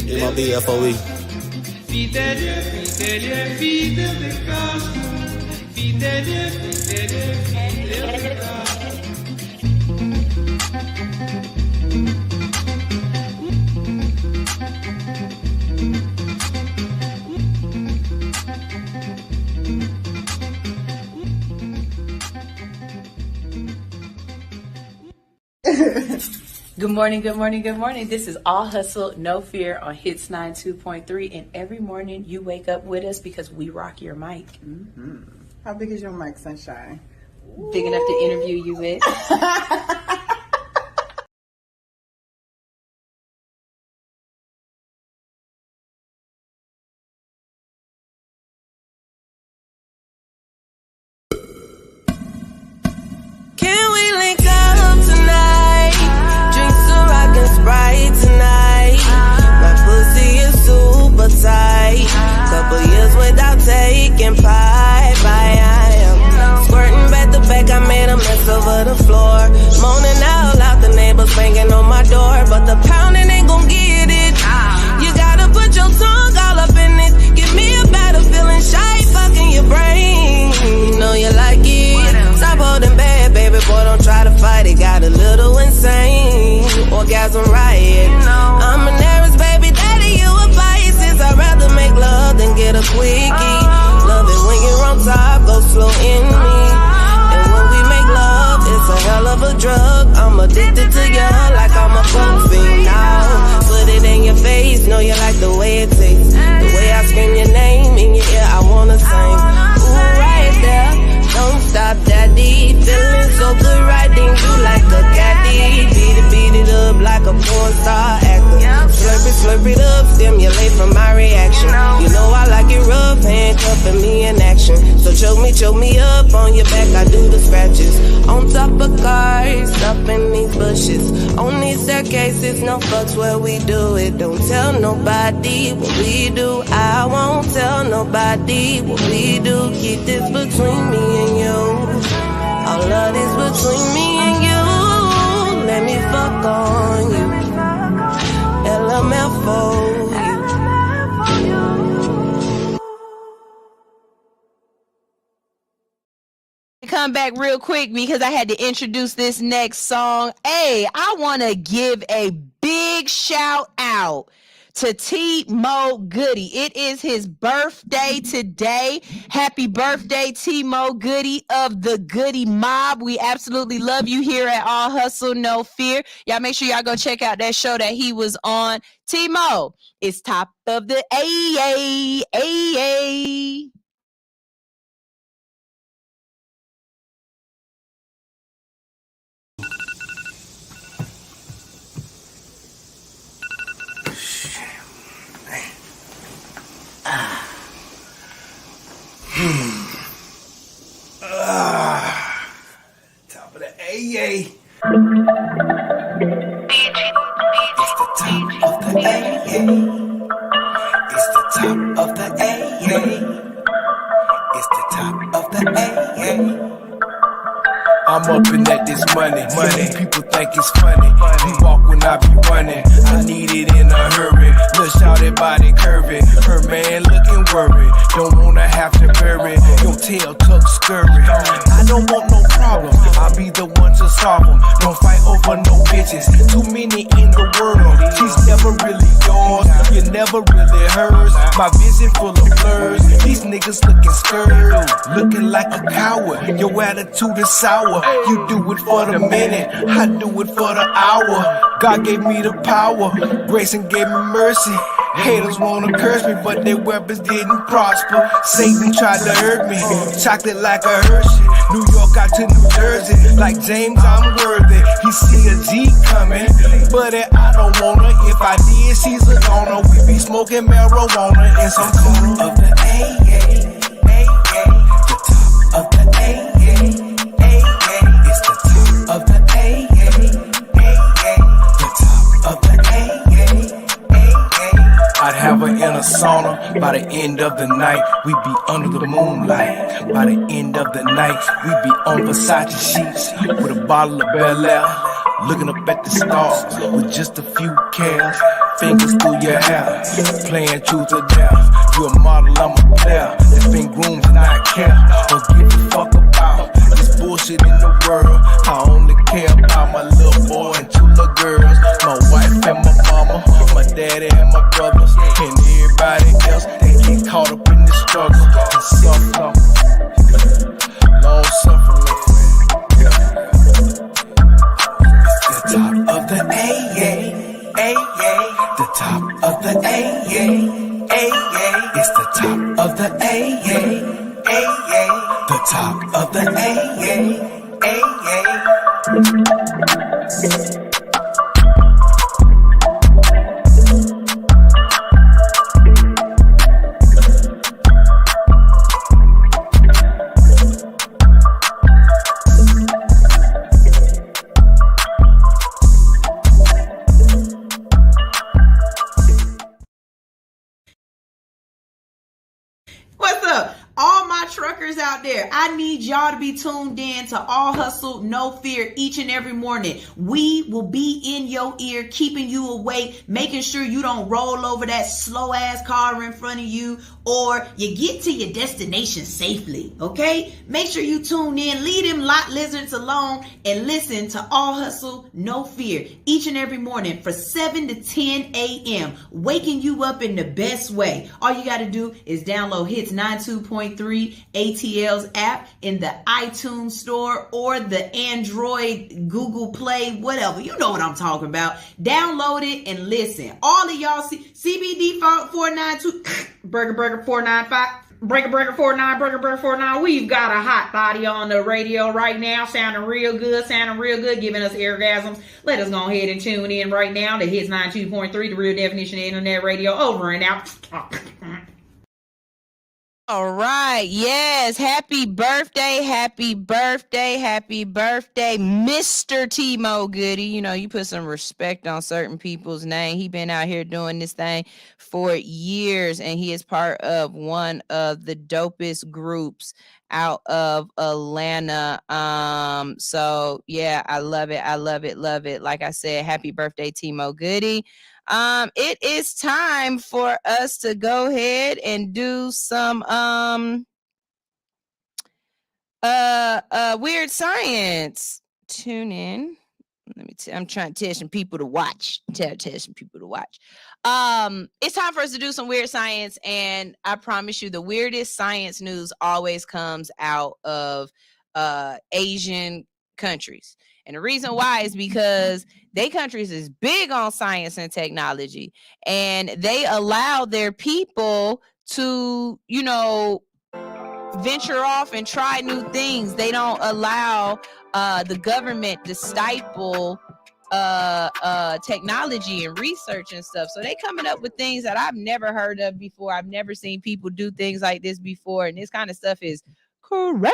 MLB FOE. Good morning, good morning, good morning. This is All Hustle, No Fear on Hits 92.3. And every morning you wake up with us because we rock your mic. Mm-hmm. How big is your mic, Sunshine? Big enough to interview you with. Can we link up tonight? Drink some rock and Sprite tonight. My pussy is super tight. Couple years without taking pipe. I am squirting back to back. I made a mess over the floor. Moaning out loud, the neighbors banging on my door. But the pounding ain't gon' get it. You gotta put your tongue all up in it. Give me a better feeling, shy fucking your brain. You know you like it. Stop holding back, baby boy, don't try to fight it. Got a little insane, orgasm riot. I'm an Aries, baby daddy, you a Pisces. I'd rather make love than get a quickie. Love it when you're on top, go slow in me. And when we make love, it's a hell of a drug. I'm addicted to you like I'm a coke fiend now. Put it in your face, know you like the way it tastes. The way I scream your name in your ear, I wanna sing. Ooh, right there, don't stop, daddy. Feeling so good, riding you like a caddy. Beat it up like a porn star actor. Slurp it up, stimulate from my reaction. You know I like it rough, handcuffing me in action. So choke me up on your back, I do the scratches. On top of cars, up in these bushes. On these staircases, no fucks where we do it. Don't tell nobody what we do. I won't tell nobody what we do. Keep this between me and you. All of this between me and you. Let me fuck on you. LMF for you. Come back real quick because I had to introduce this next song. Hey, I want to give a big shout out to T-Mo Goody. It is his birthday today. Happy birthday, T-Mo Goody of the Goody Mob. We absolutely love you here at All Hustle, No Fear. Y'all make sure y'all go check out that show that he was on. T-Mo is top of the AA. Top of the AA. It's the top of the AA. It's the top of the AA. It's the top of the AA. I'm up in that this money. People think it's funny. We walk when I be running. I need it in a hurry. Look out that body curvy. Her man looking worried. Don't wanna have to bury your tail tuck scurry. I don't want no problem. I'll be the one to solve them. Don't fight over no bitches. Too many in the world. She's never really yours. You're never really hers. My vision full of blurs. These niggas looking scared. Looking like a coward. Your attitude is sour. You do it for the minute, I do it for the hour. God gave me the power, grace and gave me mercy. Haters wanna curse me, but their weapons didn't prosper. Satan tried to hurt me, chocolate like a Hershey. New York out to New Jersey, like James, I'm worthy. He see a G coming, but I don't wanna. If I did, she's a goner. We be smoking marijuana in some corner of the AA, the top of the AA. Of the AA, the top of the AA. I'd have her in a sauna by the end of the night. We'd be under the moonlight. By the end of the night, we'd be on Versace sheets with a bottle of Bel Air, looking up at the stars with just a few cares. Fingers through your hair, playing truth or dare. You're a model, I'm a player. That's been groomed and I care or give a fuck about this bullshit in the world. I only care about my little boy and two little girls. My wife and my mama, my daddy and my brothers, and everybody else. They get caught up in the struggle and suffer. Long suffering, my friend. It's the top of the A. AA. The top of the AA. What's up? All my truckers out there, I need y'all to be tuned in to All Hustle, No Fear each and every morning. We will be in your ear, keeping you awake, making sure you don't roll over that slow ass car in front of you, or you get to your destination safely, okay? Make sure you tune in, leave them lot lizards alone, and listen to All Hustle, No Fear each and every morning for 7 to 10 a.m., waking you up in the best way. All you got to do is download Hits 92.3 ATL's app in the iTunes store or the Android, Google Play, whatever. You know what I'm talking about. Download it and listen. All of y'all CBD 492 Burger 495 Breaker 49 Burger 49. We've got a hot body on the radio right now, sounding real good, giving us orgasms. Let us go ahead and tune in right now to Hits 92.3, the real definition of internet radio. Over and out. All right. Yes. Happy birthday, Mr. T-Mo Goody. You know, you put some respect on certain people's name. He been out here doing this thing for years, and he is part of one of the dopest groups out of Atlanta. So yeah, I love it. Like I said, happy birthday, T-Mo Goody. It is time for us to go ahead and do some weird science. Tune in. I'm trying to tell some people to watch. Tell some people to watch. It's time for us to do some weird science, and I promise you, the weirdest science news always comes out of Asian countries. And the reason why is because they countries is big on science and technology, and they allow their people to, you know, venture off and try new things. They don't allow the government to stifle technology and research and stuff. So they coming up with things that I've never heard of before. I've never seen people do things like this before, and this kind of stuff is crazy.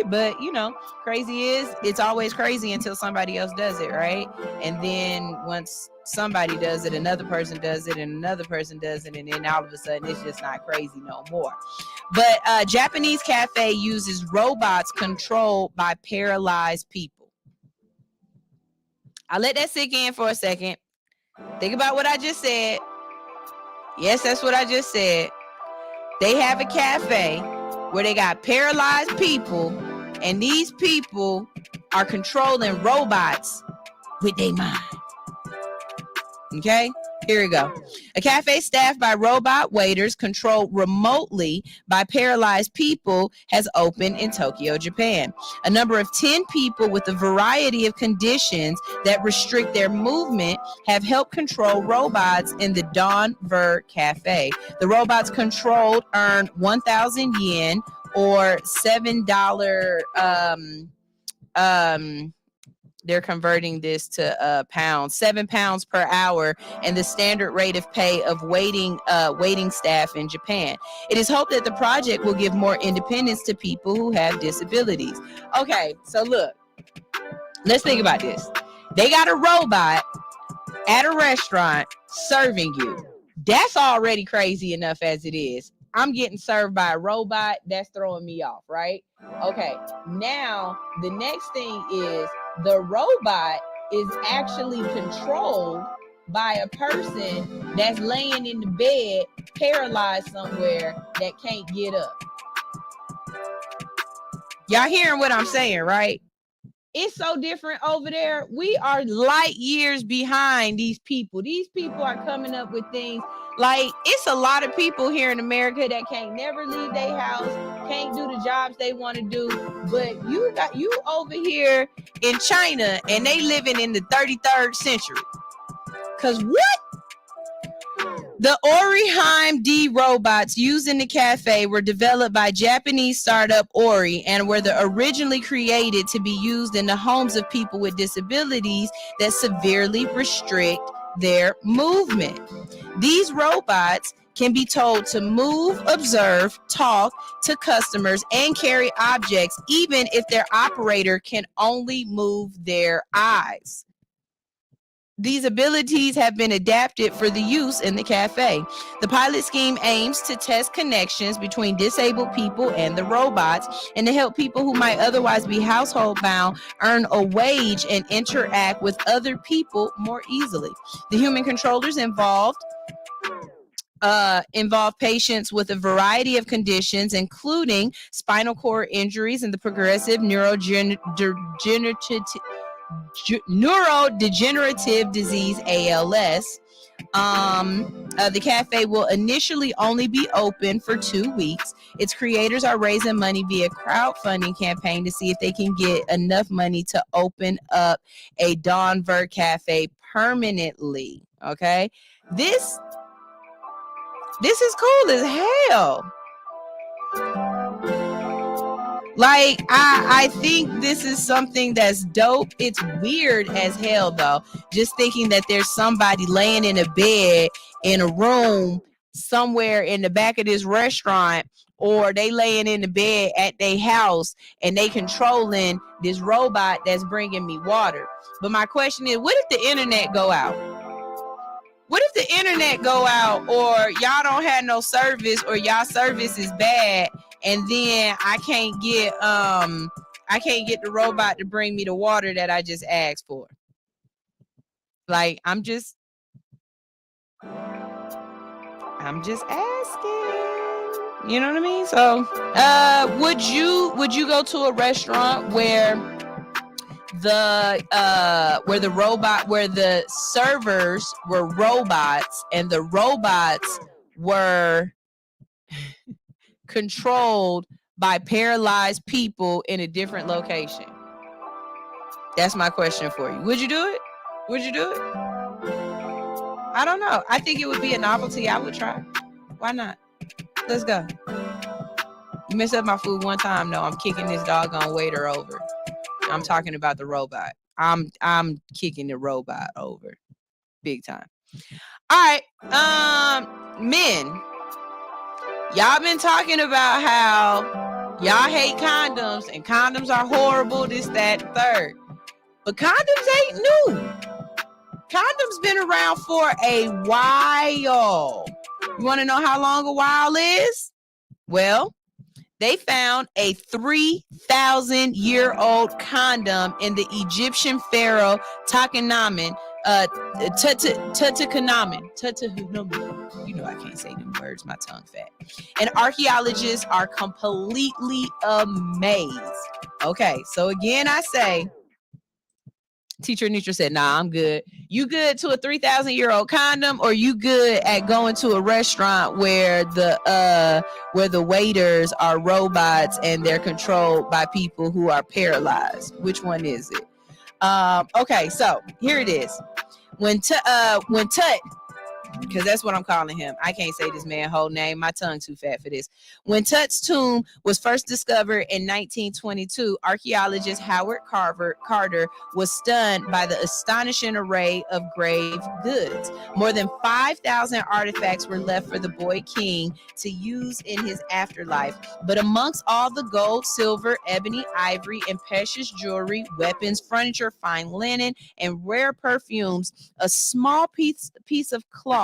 But you know, crazy is, it's always crazy until somebody else does it, right? And then once somebody does it, another person does it, and another person does it, and then all of a sudden it's just not crazy no more. But Japanese cafe uses robots controlled by paralyzed people. I'll let that sink in for a second. Think about what I just said. Yes, that's what I just said. They have a cafe where they got paralyzed people, and these people are controlling robots with their mind. Okay, here we go. A cafe staffed by robot waiters controlled remotely by paralyzed people has opened in Tokyo, Japan. A number of 10 people with a variety of conditions that restrict their movement have helped control robots in the Donver Cafe. The robots controlled earn 1,000 yen or $7. They're converting this to pounds, £7 per hour, and the standard rate of pay of waiting staff in Japan. It is hoped that the project will give more independence to people who have disabilities. Okay, so look, let's think about this. They got a robot at a restaurant serving you. That's already crazy enough as it is. I'm getting served by a robot. That's throwing me off, right? Okay, now the next thing is the robot is actually controlled by a person that's laying in the bed, paralyzed somewhere, that can't get up. Y'all hearing what I'm saying, right? It's so different over there. We are light years behind these people. These people are coming up with things like, it's a lot of people here in America that can't never leave their house, can't do the jobs they want to do. But you over here in China, and they living in the 33rd century. Cause what? The Oriheim D robots used in the cafe were developed by Japanese startup Ori and were originally created to be used in the homes of people with disabilities that severely restrict their movement. These robots can be told to move, observe, talk to customers, and carry objects, even if their operator can only move their eyes. These abilities have been adapted for the use in the cafe. The pilot scheme aims to test connections between disabled people and the robots and to help people who might otherwise be household bound earn a wage and interact with other people more easily. The human controllers involve patients with a variety of conditions, including spinal cord injuries and the progressive neurodegenerative disease ALS. The cafe will initially only be open for 2 weeks. Its creators are raising money via crowdfunding campaign to see if they can get enough money to open up a Donver cafe permanently. Okay, this is cool as hell. Like, I think this is something that's dope. It's weird as hell, though. Just thinking that there's somebody laying in a bed in a room somewhere in the back of this restaurant, or they laying in the bed at their house and they controlling this robot that's bringing me water. But my question is, what if the internet go out? What if the internet go out, or y'all don't have no service, or y'all service is bad, and then I can't get the robot to bring me the water that I just asked for? Like, I'm just asking. You know what I mean? So, would you go to a restaurant where the servers were robots and the robots were controlled by paralyzed people in a different location? That's my question for you. Would you do it? Would you do it? I don't know. I think it would be a novelty. I would try. Why not? Let's go. You mess up my food one time, no, I'm kicking this doggone waiter over. I'm talking about the robot. I'm kicking the robot over big time. All right. Men, y'all been talking about how y'all hate condoms and condoms are horrible, this, that, and third. But condoms ain't new. Condoms been around for a while. You want to know how long a while is? Well, they found a 3,000-year-old condom in the Egyptian pharaoh Tutankhamun. You know I can't say them words. My tongue fat. And archaeologists are completely amazed. Okay, so again, I say, Teacher Nitra said, nah, I'm good. You good to a 3,000-year-old condom, or you good at going to a restaurant where the waiters are robots and they're controlled by people who are paralyzed? Which one is it? Okay, so here it is. When Tut, because that's what I'm calling him. I can't say this man's whole name. My tongue too fat for this. When Tut's tomb was first discovered in 1922, archaeologist Howard Carter was stunned by the astonishing array of grave goods. More than 5,000 artifacts were left for the boy king to use in his afterlife. But amongst all the gold, silver, ebony, ivory, and precious jewelry, weapons, furniture, fine linen, and rare perfumes, a small piece of cloth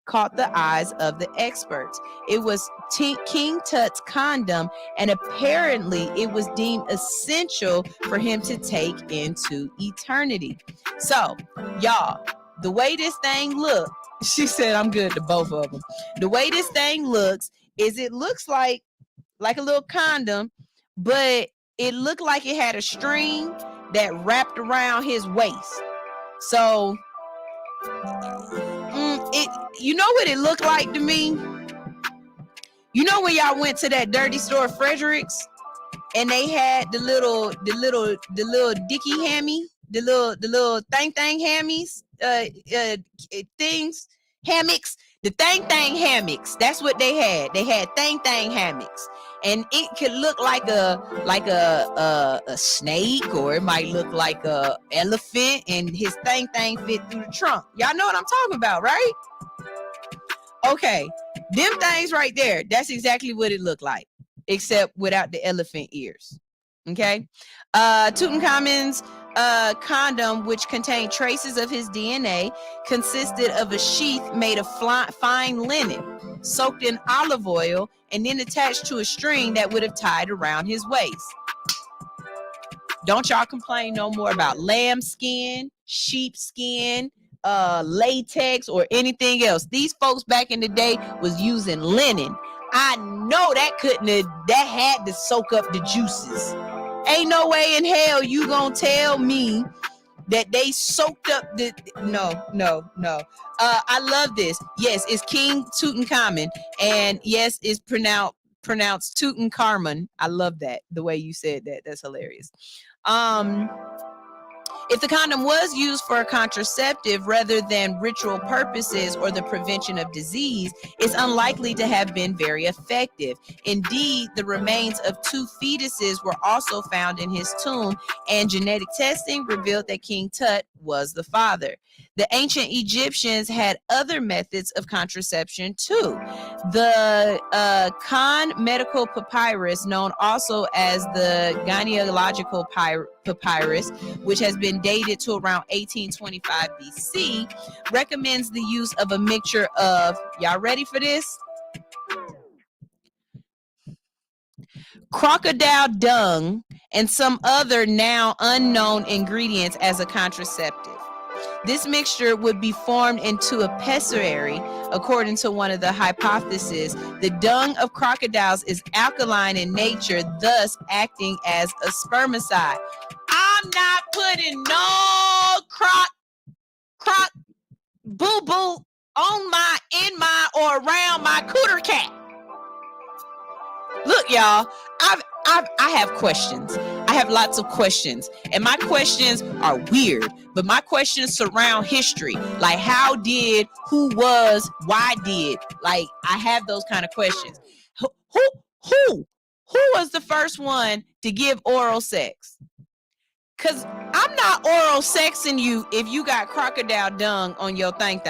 caught the eyes of the experts. It was King Tut's condom, and apparently it was deemed essential for him to take into eternity. So, y'all, the way this thing looked, she said, I'm good to both of them. The way this thing looks is it looks like a little condom, but it looked like it had a string that wrapped around his waist. So, you know what it looked like to me? You know when y'all went to that dirty store, Frederick's, and they had the little dicky hammy, the little thing hammies, things, hammocks The thang hammocks. That's what they had. They had thang hammocks, and it could look like a snake, or it might look like a elephant, and his thang fit through the trunk. Y'all know what I'm talking about, right? Okay, them things right there. That's exactly what it looked like, except without the elephant ears. Okay, Tutankhamun's condom, which contained traces of his DNA, consisted of a sheath made of fine linen, soaked in olive oil, and then attached to a string that would have tied around his waist. Don't y'all complain no more about lamb skin, sheep skin, latex, or anything else. These folks back in the day was using linen. I know that had to soak up the juices. Ain't no way in hell you gonna tell me that they soaked up the no. I love this. Yes, it's King Tutankhamun, and yes, it's pronounced Tutankhamun. I love that, the way you said that. That's hilarious. If the condom was used for a contraceptive rather than ritual purposes or the prevention of disease, it's unlikely to have been very effective. Indeed, the remains of 2 fetuses were also found in his tomb, and genetic testing revealed that King Tut was the father. The ancient Egyptians had other methods of contraception too. The Khan medical papyrus, known also as the genealogical papyrus, which has been dated to around 1825 BC, recommends the use of a mixture of, y'all ready for this? Crocodile dung and some other now unknown ingredients as a contraceptive. This mixture would be formed into a pessary, according to one of the hypotheses. The dung of crocodiles is alkaline in nature, thus acting as a spermicide. I'm not putting no croc boo-boo on my, in my, or around my cooter cat. Look, y'all, I have questions. I have lots of questions, and my questions are weird, but my questions surround history. Like, how did, who was, why did? Like, I have those kind of questions. Who was the first one to give oral sex? Because I'm not oral sexing you if you got crocodile dung on your thing.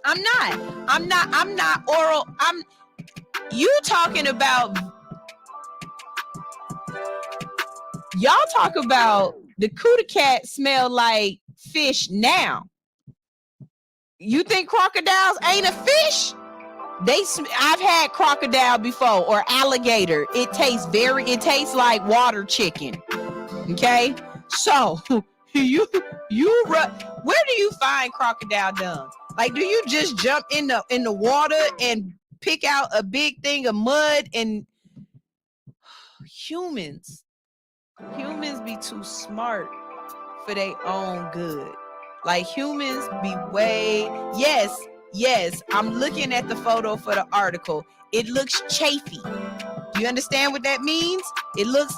I'm not oral. You talking about, y'all talk about the cooter cat smell like fish now. You think crocodiles ain't a fish? I've had crocodile before, or alligator. It tastes like water chicken. Okay, so where do you find crocodile dung? Like, do you just jump in the water and pick out a big thing of mud? And humans be too smart for their own good. Like, humans be way, yes, I'm looking at the photo for the article. It looks chafy. Do you understand what that means? It looks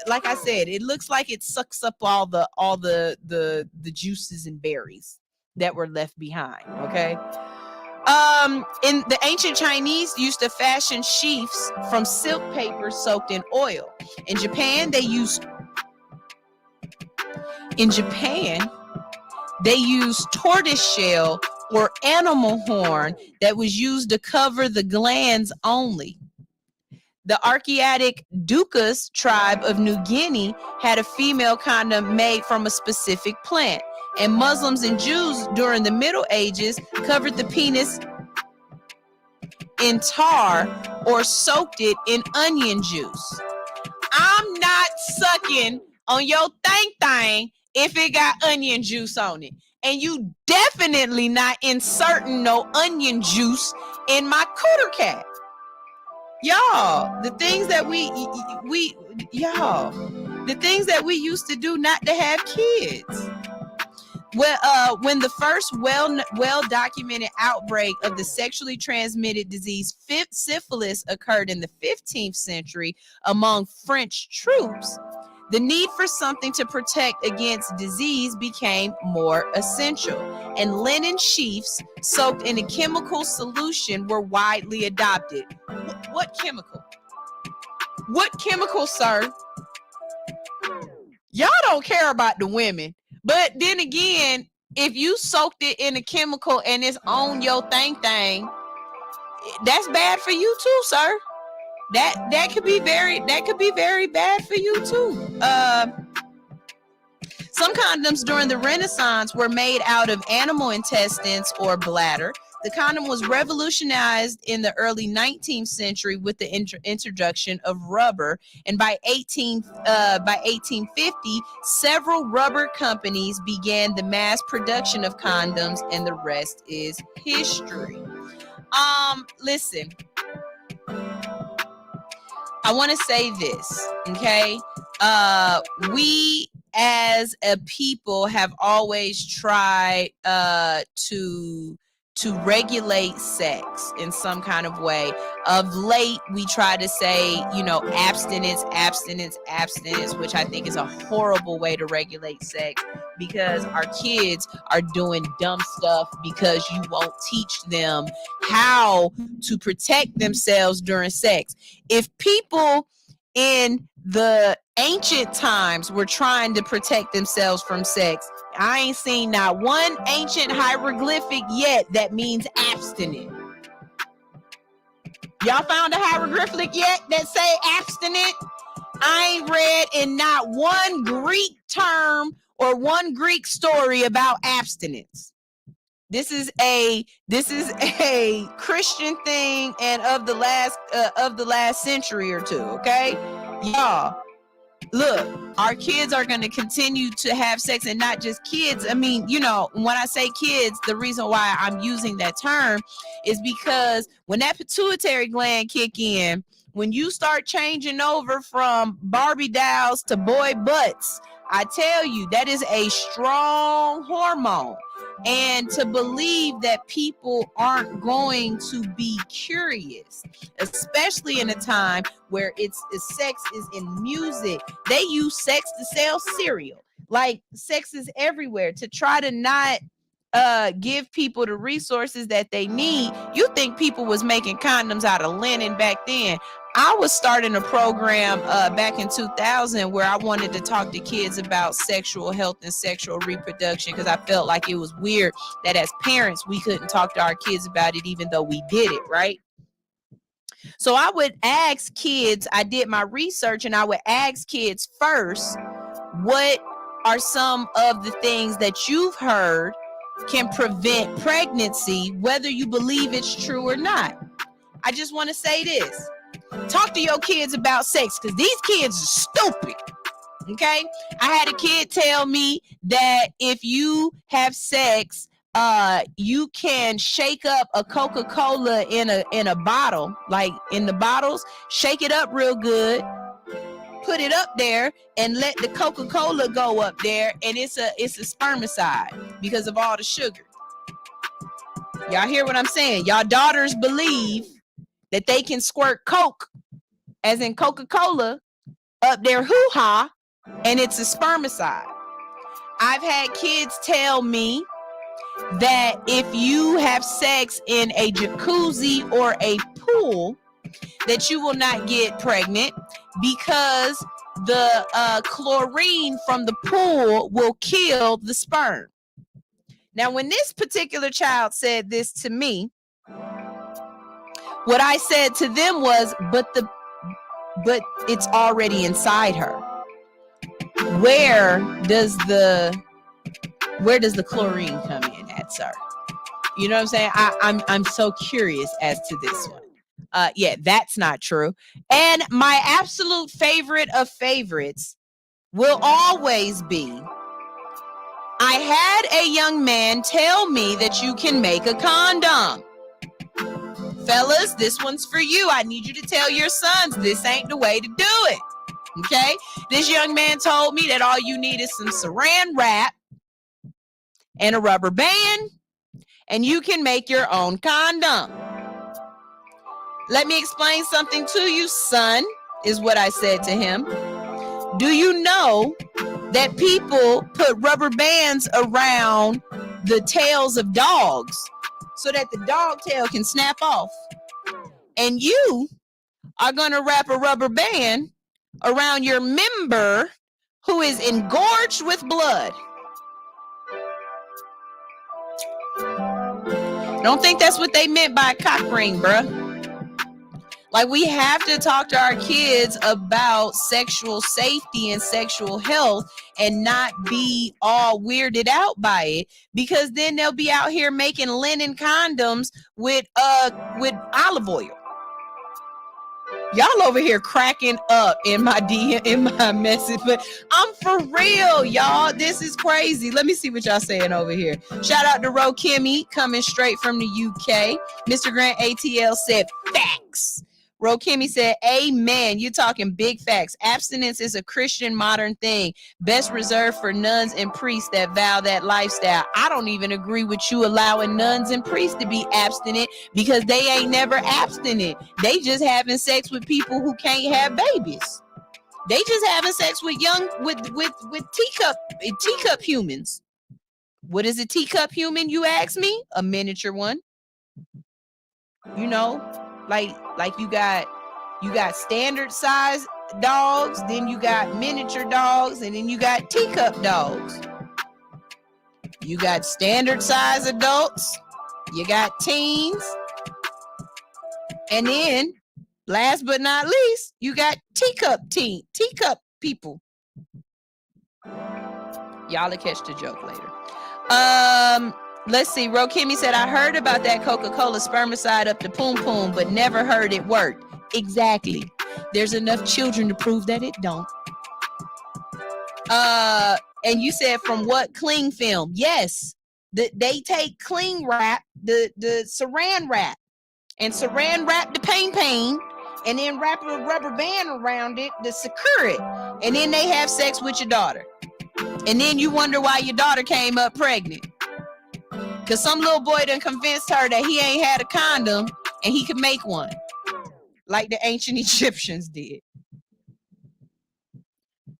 like I said, it looks like it sucks up all the juices and berries that were left behind. Okay. In the ancient Chinese used to fashion sheaths from silk paper soaked in oil. In Japan, they used tortoise shell or animal horn that was used to cover the glands only. The Archaetic Dukas tribe of New Guinea had a female condom made from a specific plant, and Muslims and Jews during the Middle Ages covered the penis in tar or soaked it in onion juice. I'm not sucking on your thing if it got onion juice on it. And you definitely not inserting no onion juice in my cooter cat. Y'all, the things that we used to do not to have kids. Well, when the first well-documented outbreak of the sexually transmitted disease syphilis occurred in the 15th century among French troops, The need for something to protect against disease became more essential, and linen sheaths soaked in a chemical solution were widely adopted. What chemical? What chemical, sir? Y'all don't care about the women. But then again, if you soaked it in a chemical and it's on your thing, that's bad for you too, sir. That could be very bad for you too. Some condoms during the Renaissance were made out of animal intestines or bladder. The condom was revolutionized in the early 19th century with the introduction of rubber, and by 1850, several rubber companies began the mass production of condoms, and the rest is history. Listen, I want to say this, okay? We as a people have always tried to regulate sex in some kind of way. Of late, we try to say, abstinence, which I think is a horrible way to regulate sex, because our kids are doing dumb stuff because you won't teach them how to protect themselves during sex. If people in the ancient times were trying to protect themselves from sex, I ain't seen not one ancient hieroglyphic yet that means abstinent. Y'all found a hieroglyphic yet that say abstinent? I ain't read in not one Greek term or one Greek story about abstinence. This is a Christian thing, and of the last century or two, okay? Y'all, look, our kids are going to continue to have sex, and not just kids. I mean, when I say kids, the reason why I'm using that term is because when that pituitary gland kick in, when you start changing over from Barbie dolls to boy butts, I tell you, that is a strong hormone. And to believe that people aren't going to be curious, especially in a time where sex is in music. They use sex to sell cereal. Like, sex is everywhere to try to not give people the resources that they need. You think people was making condoms out of linen back then? I was starting a program back in 2000 where I wanted to talk to kids about sexual health and sexual reproduction, because I felt like it was weird that as parents we couldn't talk to our kids about it, even though we did it, right? So I would ask kids, I did my research, and I would ask kids first, what are some of the things that you've heard can prevent pregnancy, whether you believe it's true or not? I just want to say this. Talk to your kids about sex, because these kids are stupid. Okay? I had a kid tell me that if you have sex, you can shake up a Coca-Cola in a bottle, like in the bottles, shake it up real good, put it up there, and let the Coca-Cola go up there, and it's a spermicide because of all the sugar. Y'all hear what I'm saying? Y'all daughters believe that they can squirt Coke, as in Coca-Cola, up their hoo-ha, and it's a spermicide. I've had kids tell me that if you have sex in a jacuzzi or a pool, that you will not get pregnant because the chlorine from the pool will kill the sperm. Now, when this particular child said this to me, what I said to them was, but it's already inside her. Where does the chlorine come in at, sir? You know what I'm saying? I'm so curious as to this one. Yeah, that's not true. And my absolute favorite of favorites will always be, I had a young man tell me that you can make a condom. Fellas, this one's for you. I need you to tell your sons this ain't the way to do it. Okay? This young man told me that all you need is some saran wrap and a rubber band, and you can make your own condom. Let me explain something to you, son, is what I said to him. Do you know that people put rubber bands around the tails of dogs so that the dog tail can snap off? And you are going to wrap a rubber band around your member who is engorged with blood. Don't think that's what they meant by cock ring, bruh. Like, we have to talk to our kids about sexual safety and sexual health and not be all weirded out by it, because then they'll be out here making linen condoms with olive oil. Y'all over here cracking up in my DM, in my message, but I'm for real, y'all. This is crazy. Let me see what y'all saying over here. Shout out to Ro Kimmy, coming straight from the UK. Mr. Grant ATL said facts. Ro Kimmy said, amen. You talking big facts. Abstinence is a Christian modern thing, best reserved for nuns and priests that vow that lifestyle. I don't even agree with you allowing nuns and priests to be abstinent, because they ain't never abstinent. They just having sex with people who can't have babies. They just having sex with teacup humans. What is a teacup human, you ask me? A miniature one. You know, like you got standard size dogs, then you got miniature dogs, and then you got teacup dogs. You got standard size adults, you got teens, and then last but not least, you got teacup people. Y'all will catch the joke later. Let's see. Ro Kimmy said, I heard about that Coca-Cola spermicide up to poom poom, but never heard it worked. Exactly. There's enough children to prove that it don't. And you said from what? Cling film. Yes. They take cling wrap, the saran wrap, and saran wrap the pain, and then wrap a rubber band around it to secure it. And then they have sex with your daughter. And then you wonder why your daughter came up pregnant. Because some little boy done convinced her that he ain't had a condom and he could make one, like the ancient Egyptians did.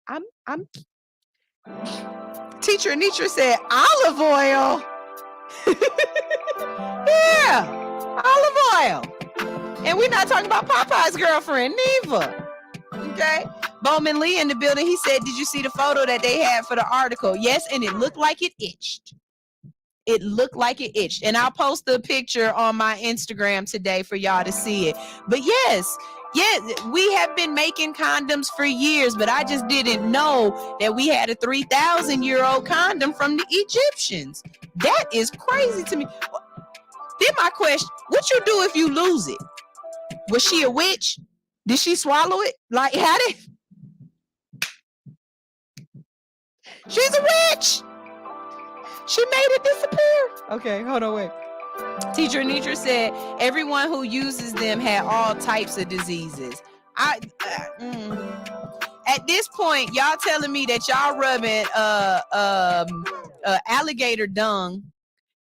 I'm Teacher Anitra said olive oil. Yeah, olive oil. And we're not talking about Popeye's girlfriend neither. Okay. Bowman Lee in the building. He said, did you see the photo that they had for the article? Yes, and it looked like it itched. It looked like it itched. And I'll post the picture on my Instagram today for y'all to see it. But yes, we have been making condoms for years, but I just didn't know that we had a 3,000-year-old condom from the Egyptians. That is crazy to me. Then my question, what you do if you lose it? Was she a witch? Did she swallow it? Like, how did... She's a witch. She made it disappear. Okay, hold on, wait. Teacher Anitra said, everyone who uses them had all types of diseases. At this point, y'all telling me that y'all rubbing alligator dung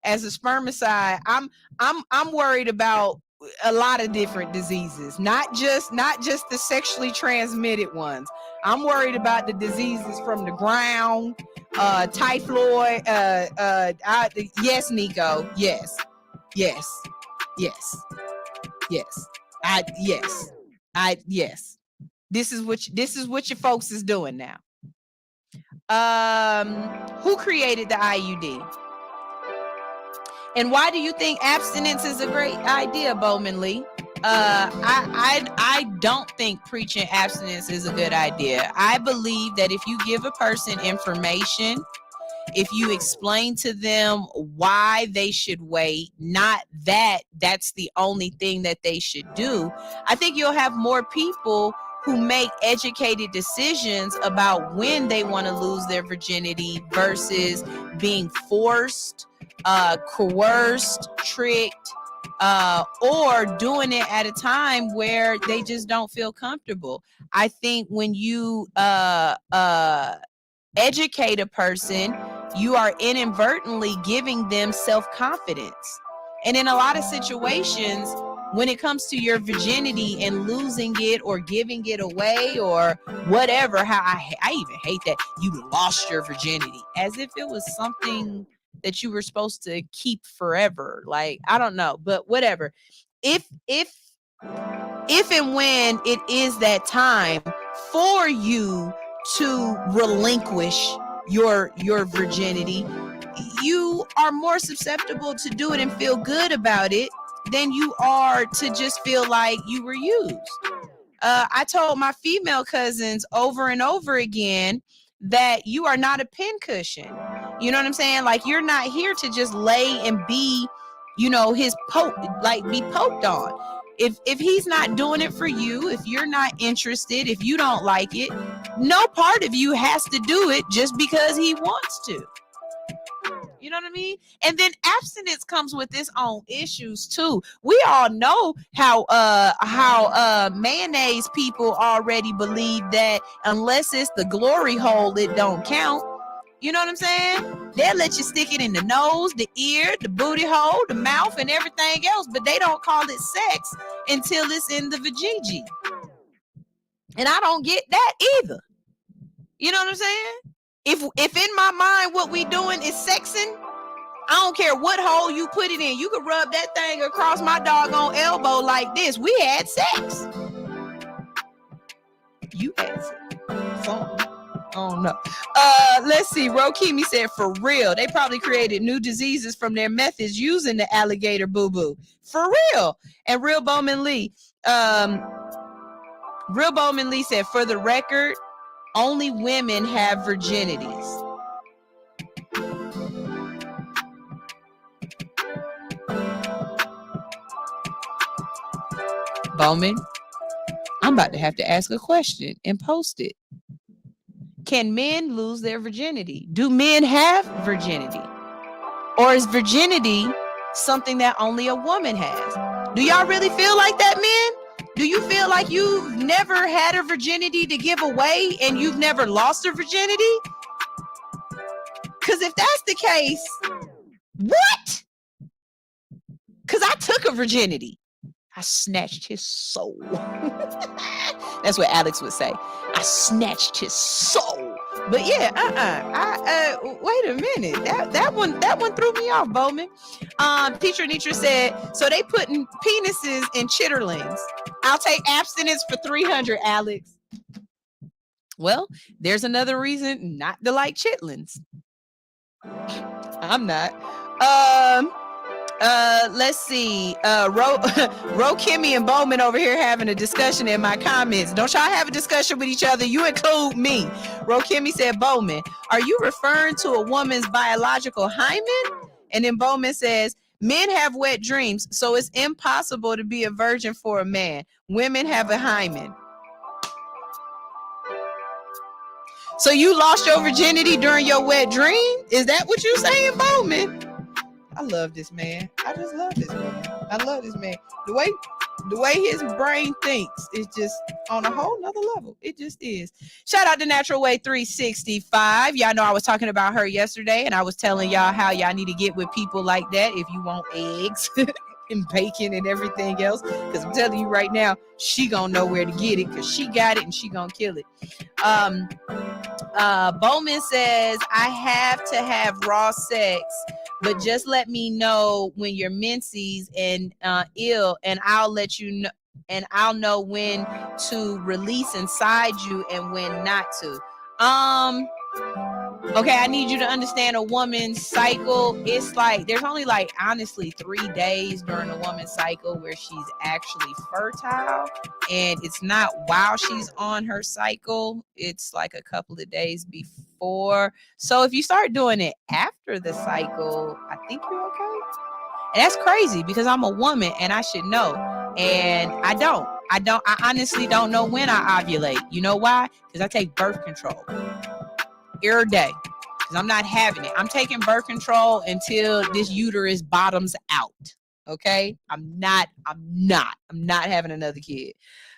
as a spermicide. I'm worried about a lot of different diseases, not just the sexually transmitted ones. I'm worried about the diseases from the ground, typhoid. Yes, Nico. Yes. This is what your folks is doing now. Who created the IUD? And why do you think abstinence is a great idea, Bowman Lee? I don't think preaching abstinence is a good idea. I believe that if you give a person information, if you explain to them why they should wait, not that that's the only thing that they should do, I think you'll have more people who make educated decisions about when they want to lose their virginity versus being forced, coerced, tricked, or doing it at a time where they just don't feel comfortable. I think when you educate a person, you are inadvertently giving them self-confidence. And in a lot of situations, when it comes to your virginity and losing it or giving it away or whatever. How I even hate that you lost your virginity, as if it was something that you were supposed to keep forever. Like, I don't know, but whatever. If and when it is that time for you to relinquish your virginity, you are more susceptible to do it and feel good about it than you are to just feel like you were used. I told my female cousins over and over again that you are not a pincushion. You know what I'm saying? Like, you're not here to just lay and be, you know, be poked on. If he's not doing it for you, if you're not interested, if you don't like it, no part of you has to do it just because he wants to. You know what I mean? And then abstinence comes with its own issues too. We all know how mayonnaise people already believe that unless it's the glory hole, it don't count. You know what I'm saying? They'll let you stick it in the nose, the ear, the booty hole, the mouth, and everything else, but they don't call it sex until it's in the vajayjay. And I don't get that either. You know what I'm saying? If in my mind what we doing is sexing, I don't care what hole you put it in. You could rub that thing across my doggone elbow like this. We had sex. You had sex. Oh no. Let's see. Rokimi said, for real, they probably created new diseases from their methods using the alligator boo-boo. For real. And Real Bowman Lee said, for the record, only women have virginities. Bowman, I'm about to have to ask a question and post it. Can men lose their virginity? Do men have virginity? Or is virginity something that only a woman has? Do y'all really feel like that, men? Do you feel like you've never had a virginity to give away and you've never lost a virginity? Because if that's the case, what? Because I took a virginity. I snatched his soul. That's what Alix would say. I snatched his soul. But yeah, wait a minute. That one threw me off, Bowman. Teacher Nitra said, so they putting penises in chitterlings. I'll take abstinence for 300, Alix. Well, there's another reason not to like chitlins. I'm not. Let's see. Ro Kimmy and Bowman over here having a discussion in my comments. Don't y'all have a discussion with each other? You include me. Ro Kimmy said, Bowman, are you referring to a woman's biological hymen? And then Bowman says, men have wet dreams, so it's impossible to be a virgin for a man. Women have a hymen. So you lost your virginity during your wet dream? Is that what you're saying, Bowman? I love this man. I just love this man. I love this man. The way his brain thinks is just on a whole nother level. It just is. Shout out to Natural Way 365. Y'all know I was talking about her yesterday, and I was telling y'all how y'all need to get with people like that if you want eggs and bacon and everything else. Because I'm telling you right now, she gonna know where to get it because she got it and she gonna kill it. Bowman says, I have to have raw sex, but just let me know when you're menses and ill, and I'll let you know, and I'll know when to release inside you and when not to. Okay, I need you to understand a woman's cycle. It's like there's only like honestly 3 days during a woman's cycle where she's actually fertile, and it's not while she's on her cycle. It's like a couple of days before. So if you start doing it after the cycle, I think you're okay. And that's crazy because I'm a woman and I should know, and I don't. I honestly don't know when I ovulate. You know why? Because I take birth control every day because I'm not having it. I'm taking birth control until this uterus bottoms out. Okay, I'm not having another kid.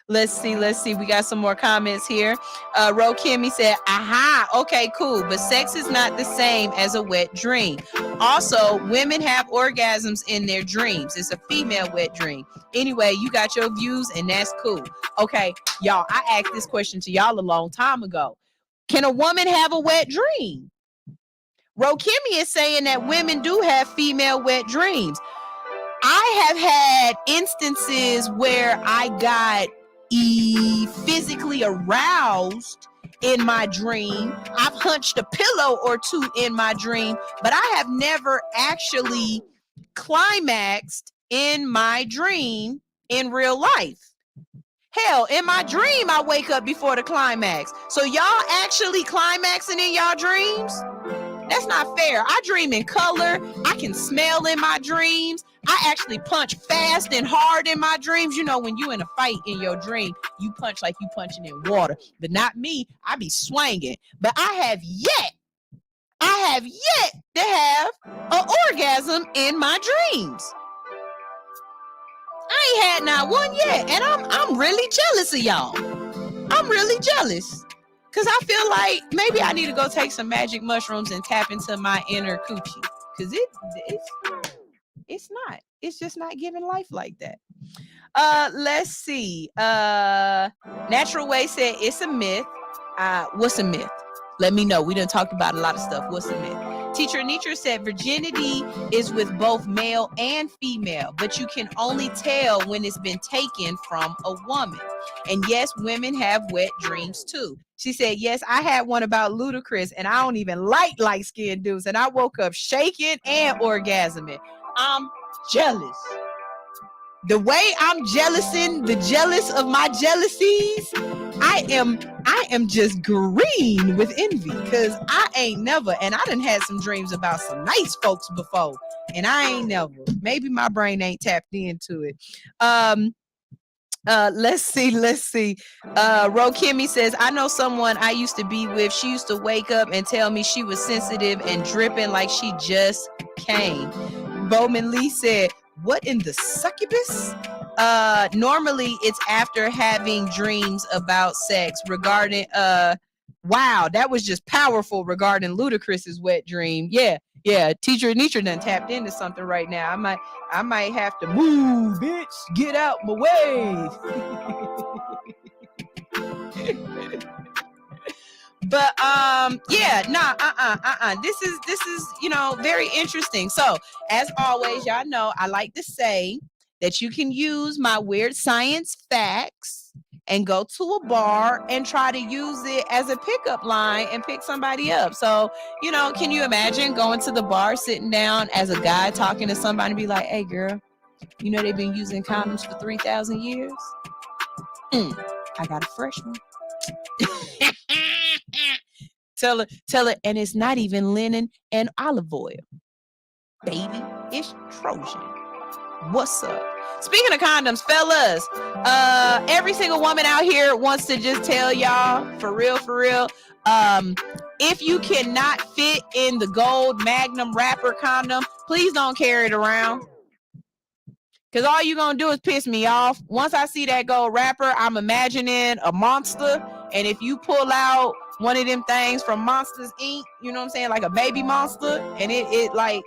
Let's see. We got some more comments here. Ro Kimmy said, aha, okay, cool. But sex is not the same as a wet dream. Also, women have orgasms in their dreams. It's a female wet dream. Anyway, you got your views, and that's cool. Okay, y'all, I asked this question to y'all a long time ago. Can a woman have a wet dream? Ro Kimmy is saying that women do have female wet dreams. I have had instances where I got physically aroused in my dream. I've hunched a pillow or two in my dream, but I have never actually climaxed in my dream in real life. Hell, in my dream, I wake up before the climax. So y'all actually climaxing in y'all dreams? That's not fair. I dream in color. I can smell in my dreams. I actually punch fast and hard in my dreams. You know, when you in a fight in your dream, you punch like you punching in water. But not me. I be swinging. But I have yet to have an orgasm in my dreams. I ain't had not one yet. And I'm really jealous of y'all. I'm really jealous. Because I feel like maybe I need to go take some magic mushrooms and tap into my inner coochie. Because it's just not giving life like that. Let's see. Natural Way said it's a myth. What's a myth? Let me know. We done talked about a lot of stuff. What's a myth? Teacher Anitra said virginity is with both male and female, but you can only tell when it's been taken from a woman. And yes, women have wet dreams too. She said, yes, I had one about Ludacris, and I don't even like light-skinned dudes, and I woke up shaking and orgasming. I'm jealous. The way I'm the jealous of my jealousies, I am just green with envy, because I ain't never, and I done had some dreams about some nice folks before, and I ain't never. Maybe my brain ain't tapped into it. Let's see. Ro Kimmy says, I know someone I used to be with. She used to wake up and tell me she was sensitive and dripping like she just came. Bowman Lee said, what in the succubus? Normally it's after having dreams about sex regarding, wow, that was just powerful regarding Ludacris's wet dream. Yeah. Teacher Anitra done tapped into something right now. I might have to move, bitch. Get out my way. But This is very interesting. So as always, y'all know I like to say that you can use my weird science facts and go to a bar and try to use it as a pickup line and pick somebody up. So, can you imagine going to the bar, sitting down as a guy talking to somebody and be like, hey girl, they've been using condoms for 3,000 years? I got a fresh one. Tell her, and it's not even linen and olive oil. Baby, it's Trojan. What's up? Speaking of condoms, fellas, every single woman out here wants to just tell y'all, for real, if you cannot fit in the gold Magnum wrapper condom, please don't carry it around. Because all you're going to do is piss me off. Once I see that gold wrapper, I'm imagining a monster. And if you pull out one of them things from Monsters, Inc., you know what I'm saying? Like a baby monster. And it like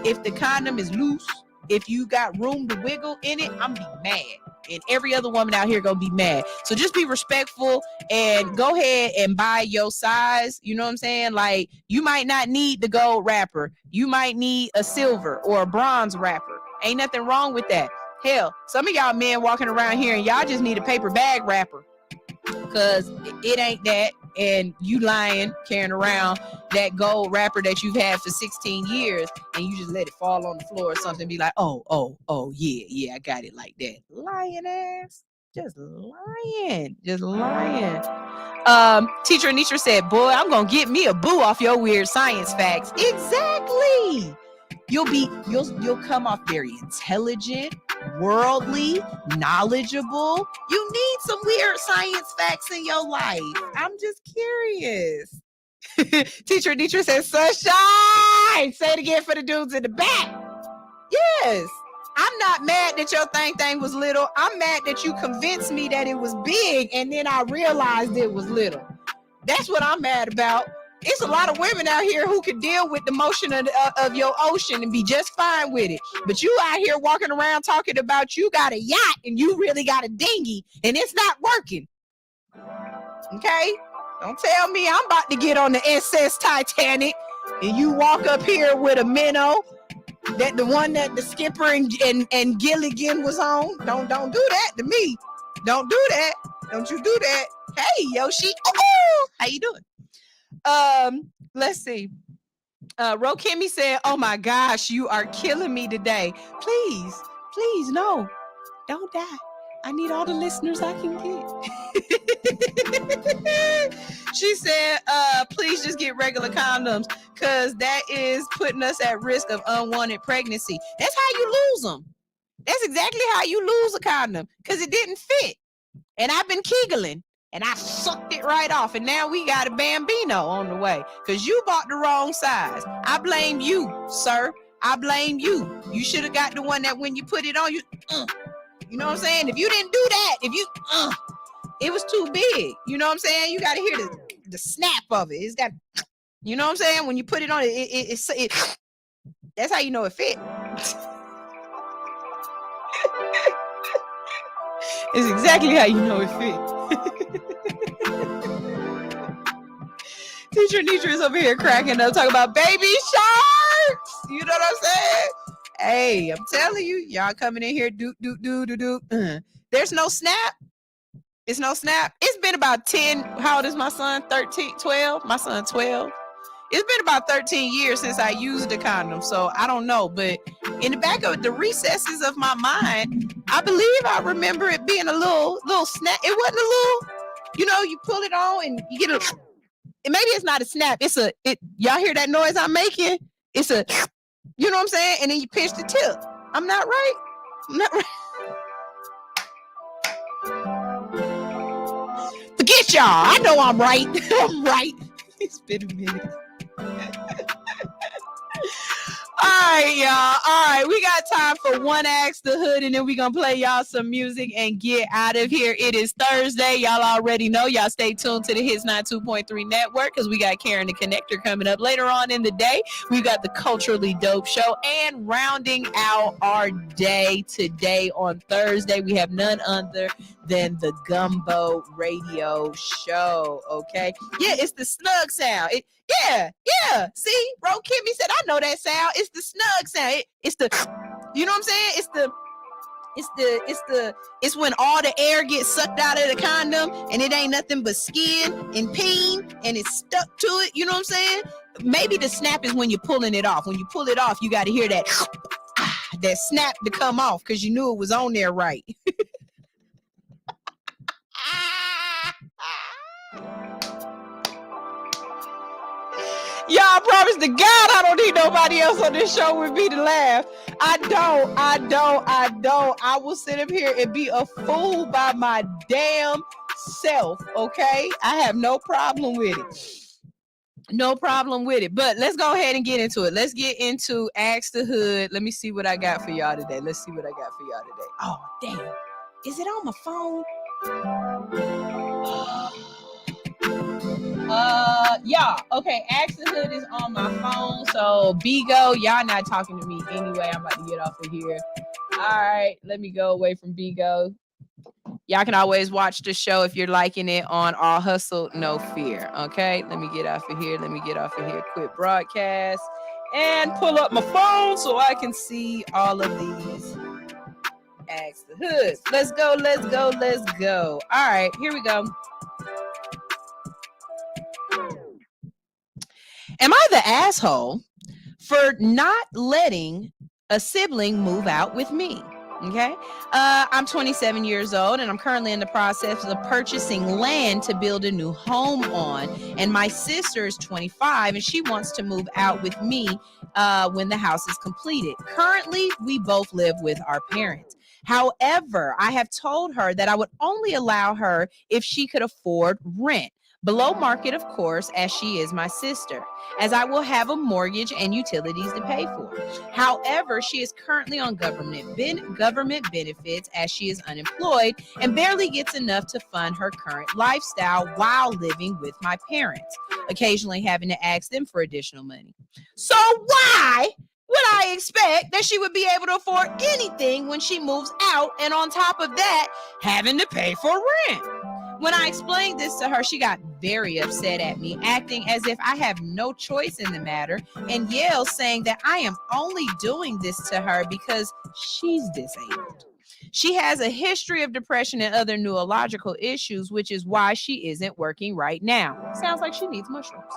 if the condom is loose, if you got room to wiggle in it, I'm be mad. And every other woman out here gonna be mad. So just be respectful and go ahead and buy your size. You know what I'm saying? Like, you might not need the gold wrapper. You might need a silver or a bronze wrapper. Ain't nothing wrong with that. Hell, some of y'all men walking around here and y'all just need a paper bag wrapper. Because it ain't that. And you lying, carrying around that gold wrapper that you've had for 16 years, and you just let it fall on the floor or something, be like, oh, yeah, I got it like that. Lying ass. Just lying. Teacher Anitra said, boy, I'm going to get me a boo off your weird science facts. Exactly. You'll come off very intelligent, worldly, knowledgeable. You need some weird science facts in your life. I'm just curious. Teacher Anitra says, sunshine. Say it again for the dudes in the back. Yes. I'm not mad that your thing was little. I'm mad that you convinced me that it was big and then I realized it was little. That's what I'm mad about. It's a lot of women out here who can deal with the motion of your ocean and be just fine with it. But you out here walking around talking about you got a yacht and you really got a dinghy and it's not working. Okay? Don't tell me I'm about to get on the SS Titanic and you walk up here with a minnow, that the one that the skipper and Gilligan was on. Don't do that to me. Don't do that. Don't you do that. Hey, Yoshi. Oh, how you doing? Let's see. Rokemi said, oh my gosh, you are killing me today. Please, no, don't die. I need all the listeners I can get. She said, please just get regular condoms because that is putting us at risk of unwanted pregnancy. That's how you lose them. That's exactly how you lose a condom because it didn't fit. And I've been kegeling and I sucked it right off. And now we got a bambino on the way because you bought the wrong size. I blame you, sir. I blame you. You should have got the one that when you put it on, you know what I'm saying? If you didn't do that, it was too big. You know what I'm saying? You got to hear the snap of it. It's got, you know what I'm saying? When you put it on, it that's how you know it fit. It's exactly how you know it fit. Teacher Nitra is over here cracking up, talking about baby sharks. You know what I'm saying? Hey, I'm telling you, y'all coming in here, do. There's no snap. It's no snap. It's been about 10. How old is my son? 13, 12? My son, 12. It's been about 13 years since I used a condom, so I don't know. But in the back of the recesses of my mind, I believe I remember it being a little snap. It wasn't a little, you pull it on and you get a. Maybe it's not a snap. Y'all hear that noise I'm making? It's a. You know what I'm saying? And then you pinch the tip. I'm not right. Forget y'all. I know I'm right. I'm right. It's been a minute. All right, y'all. All right, we got time for one Ask the Hood, and then we're going to play y'all some music and get out of here. It is Thursday. Y'all already know. Y'all stay tuned to the Hits 92.3 network because we got Karen the Connector coming up later on in the day. We got the Culturally Dope Show, and rounding out our day today on Thursday, we have none other than the Gumbo Radio Show, okay? Yeah, it's the snug sound. Yeah. See, Bro Kimmy said, I know that sound. It's the snug sound. It's the, you know what I'm saying? It's when all the air gets sucked out of the condom and it ain't nothing but skin and peen and it's stuck to it. You know what I'm saying? Maybe the snap is when you're pulling it off. When you pull it off, you got to hear that snap to come off because you knew it was on there right. Y'all, promise to God, I don't need nobody else on this show with me to laugh. I don't. I will sit up here and be a fool by my damn self, okay? I have no problem with it. No problem with it. But let's go ahead and get into it. Let's get into Ask the Hood. Let me see what I got for y'all today. Oh, damn. Is it on my phone? Y'all, okay, Ask the Hood is on my phone, so Bigo, y'all not talking to me anyway. I'm about to get off of here. All right, let me go away from Bigo. Y'all can always watch the show if you're liking it on All Hustle, No Fear, okay? Let me get off of here. Quit broadcast and pull up my phone so I can see all of these Ask the Hoods. Let's go. All right, here we go. Am I the asshole for not letting a sibling move out with me? Okay. I'm 27 years old and I'm currently in the process of purchasing land to build a new home on. And my sister is 25 and she wants to move out with me when the house is completed. Currently, we both live with our parents. However, I have told her that I would only allow her if she could afford rent. Below market, of course, as she is my sister, as I will have a mortgage and utilities to pay for. However, she is currently on government benefits as she is unemployed and barely gets enough to fund her current lifestyle while living with my parents, occasionally having to ask them for additional money. So why would I expect that she would be able to afford anything when she moves out, and on top of that, having to pay for rent? When I explained this to her, she got very upset at me, acting as if I have no choice in the matter, and yells saying that I am only doing this to her because she's disabled. She has a history of depression and other neurological issues, which is why she isn't working right now. Sounds like she needs mushrooms.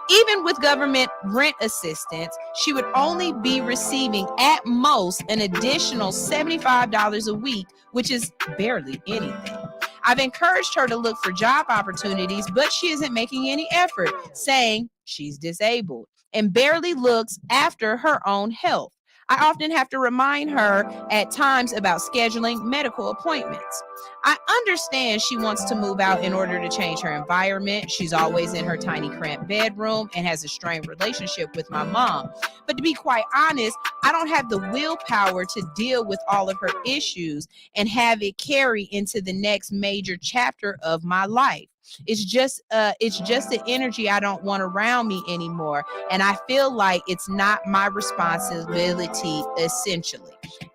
Even with government rent assistance, she would only be receiving at most an additional $75 a week, which is barely anything. I've encouraged her to look for job opportunities, but she isn't making any effort, saying she's disabled and barely looks after her own health. I often have to remind her at times about scheduling medical appointments. I understand she wants to move out in order to change her environment. She's always in her tiny cramped bedroom and has a strained relationship with my mom. But to be quite honest, I don't have the willpower to deal with all of her issues and have it carry into the next major chapter of my life. It's just the energy I don't want around me anymore. And I feel like it's not my responsibility, essentially.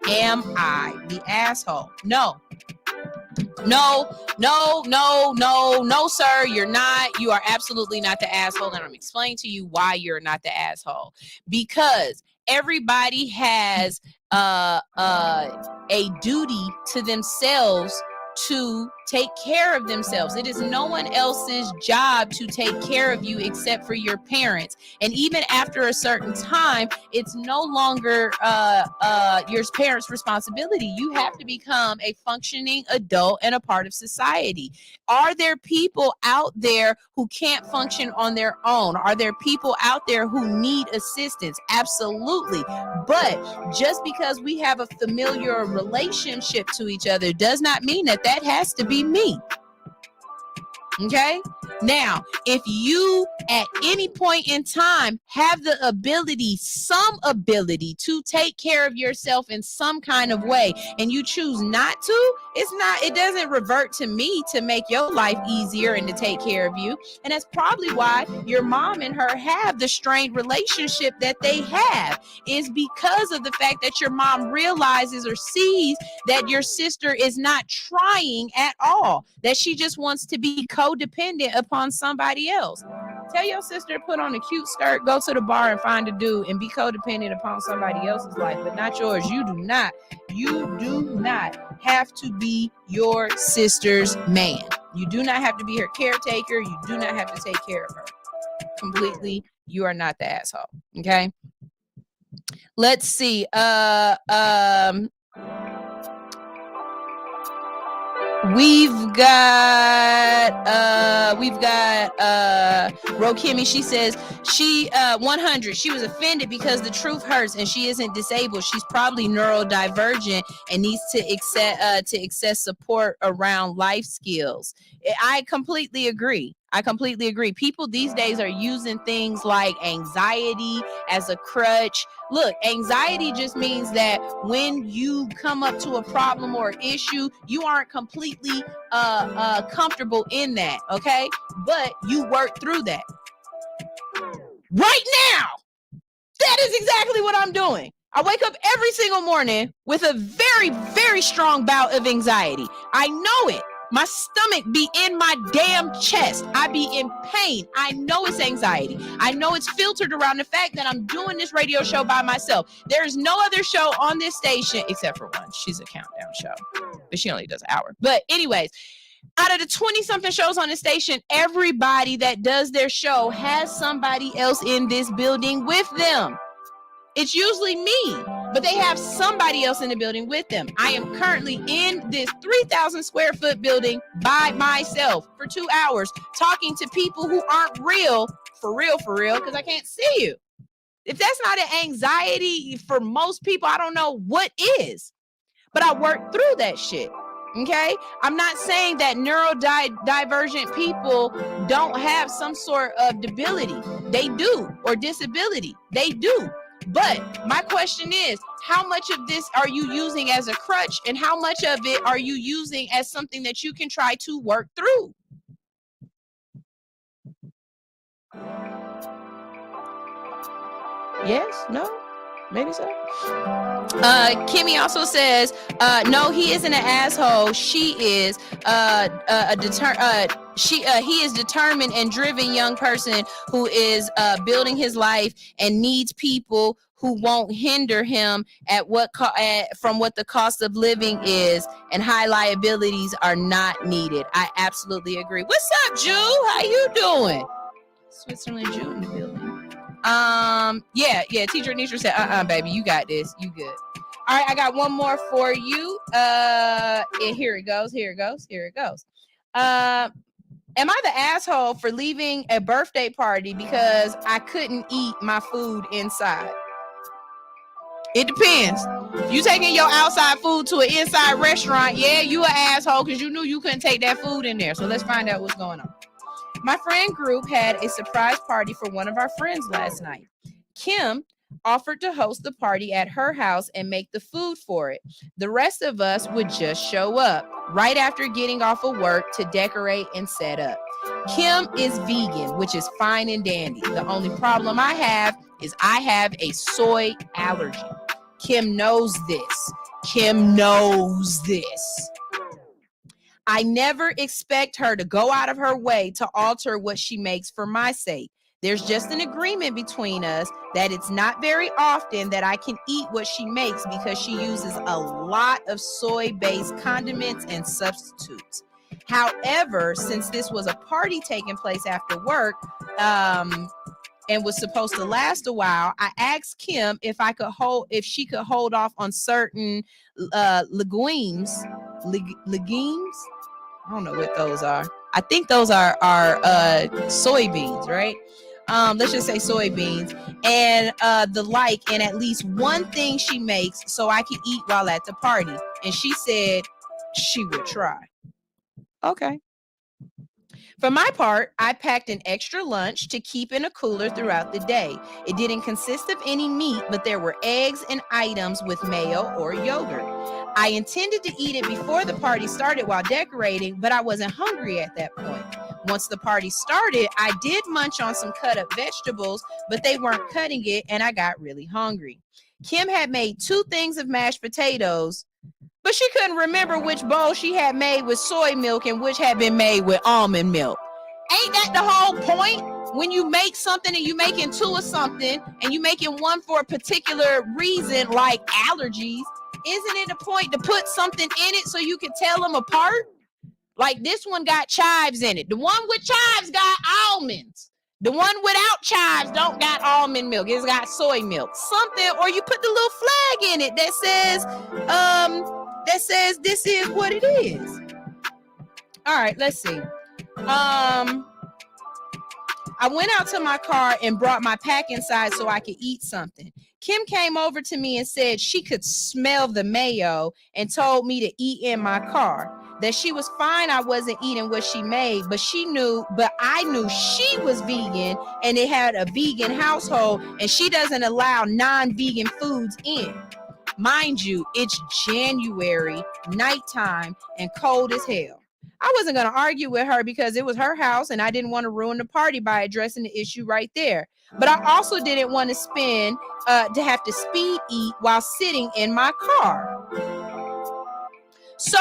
Am I the asshole? No, sir, you're not. You are absolutely not the asshole. And I'm explaining to you why you're not the asshole. Because everybody has a duty to themselves to take care of themselves. It is no one else's job to take care of you except for your parents. And even after a certain time, it's no longer your parents' responsibility. You have to become a functioning adult and a part of society. Are there people out there who can't function on their own? Are there people out there who need assistance? Absolutely. But just because we have a familiar relationship to each other does not mean that that has to be me. Okay. Now, if you at any point in time have the ability, some ability to take care of yourself in some kind of way, and you choose not to, it doesn't revert to me to make your life easier and to take care of you. And that's probably why your mom and her have the strained relationship that they have, is because of the fact that your mom realizes or sees that your sister is not trying at all, that she just wants to be codependent upon somebody else. Tell your sister to put on a cute skirt, go to the bar and find a dude and be codependent upon somebody else's life, but not yours. You do not have to be your sister's man. You do not have to be her caretaker. You do not have to take care of her. Completely, you are not the asshole. Okay. Let's see. We've got Rokimi. She says she 100. She was offended because the truth hurts and she isn't disabled. She's probably neurodivergent and needs to access support around life skills. I completely agree. People these days are using things like anxiety as a crutch. Look, anxiety just means that when you come up to a problem or issue, you aren't completely comfortable in that, okay? But you work through that. Right now, that is exactly what I'm doing. I wake up every single morning with a very, very strong bout of anxiety. I know it. My stomach be in my damn chest. I be in pain. I know it's anxiety. I know it's filtered around the fact that I'm doing this radio show by myself. There is no other show on this station except for one. She's a countdown show, but she only does an hour. But anyways, out of the 20-something shows on the station, everybody that does their show has somebody else in this building with them. It's usually me, but they have somebody else in the building with them. I am currently in this 3,000 square foot building by myself for 2 hours, talking to people who aren't real, because I can't see you. If that's not an anxiety for most people, I don't know what is. But I work through that shit. Okay, I'm not saying that neurodivergent people don't have some sort of debility. They do, or disability. They do. But my question is, how much of this are you using as a crutch, and how much of it are you using as something that you can try to work through? Yes? No? Maybe so. Kimmy also says, no, he isn't an asshole. She is he is determined and driven young person who is building his life and needs people who won't hinder him from what the cost of living is, and high liabilities are not needed. I absolutely agree. What's up, Jew? How you doing? Switzerland Jew in the building. Yeah, teacher Nisha said, baby, you got this. You good. All right, I got one more for you. And here it goes. Am I the asshole for leaving a birthday party because I couldn't eat my food inside? It depends. You taking your outside food to an inside restaurant, yeah, you an asshole because you knew you couldn't take that food in there. So let's find out what's going on. My friend group had a surprise party for one of our friends last night. Kim offered to host the party at her house and make the food for it. The rest of us would just show up right after getting off of work to decorate and set up. Kim is vegan, which is fine and dandy. The only problem I have is I have a soy allergy. Kim knows this. I never expect her to go out of her way to alter what she makes for my sake. There's just an agreement between us that it's not very often that I can eat what she makes because she uses a lot of soy-based condiments and substitutes. However, since this was a party taking place after work, and was supposed to last a while, I asked Kim if she could hold off on certain legumes. I don't know what those are. I think those are soybeans, right? Let's just say soybeans and the like, and at least one thing she makes so I can eat while at the party. And she said she would try. Okay. For my part, I packed an extra lunch to keep in a cooler throughout the day. It didn't consist of any meat, but there were eggs and items with mayo or yogurt. I intended to eat it before the party started while decorating, but I wasn't hungry at that point. Once the party started, I did munch on some cut up vegetables, but they weren't cutting it, and I got really hungry. Kim had made 2 things of mashed potatoes, but she couldn't remember which bowl she had made with soy milk and which had been made with almond milk. Ain't that the whole point? When you make something and you making 2 of something and you making one for a particular reason, like allergies, isn't it the point to put something in it so you can tell them apart? Like this one got chives in it. The one with chives got almonds. The one without chives don't got almond milk. It's got soy milk. Something, or you put the little flag in it that says this is what it is. All right, let's see. I went out to my car and brought my pack inside so I could eat something. Kim came over to me and said she could smell the mayo and told me to eat in my car. That she was fine I wasn't eating what she made, but I knew she was vegan and it had a vegan household and she doesn't allow non-vegan foods in. Mind you, it's January, nighttime, and cold as hell. I wasn't going to argue with her because it was her house and I didn't want to ruin the party by addressing the issue right there. But I also didn't want to have to speed eat while sitting in my car. So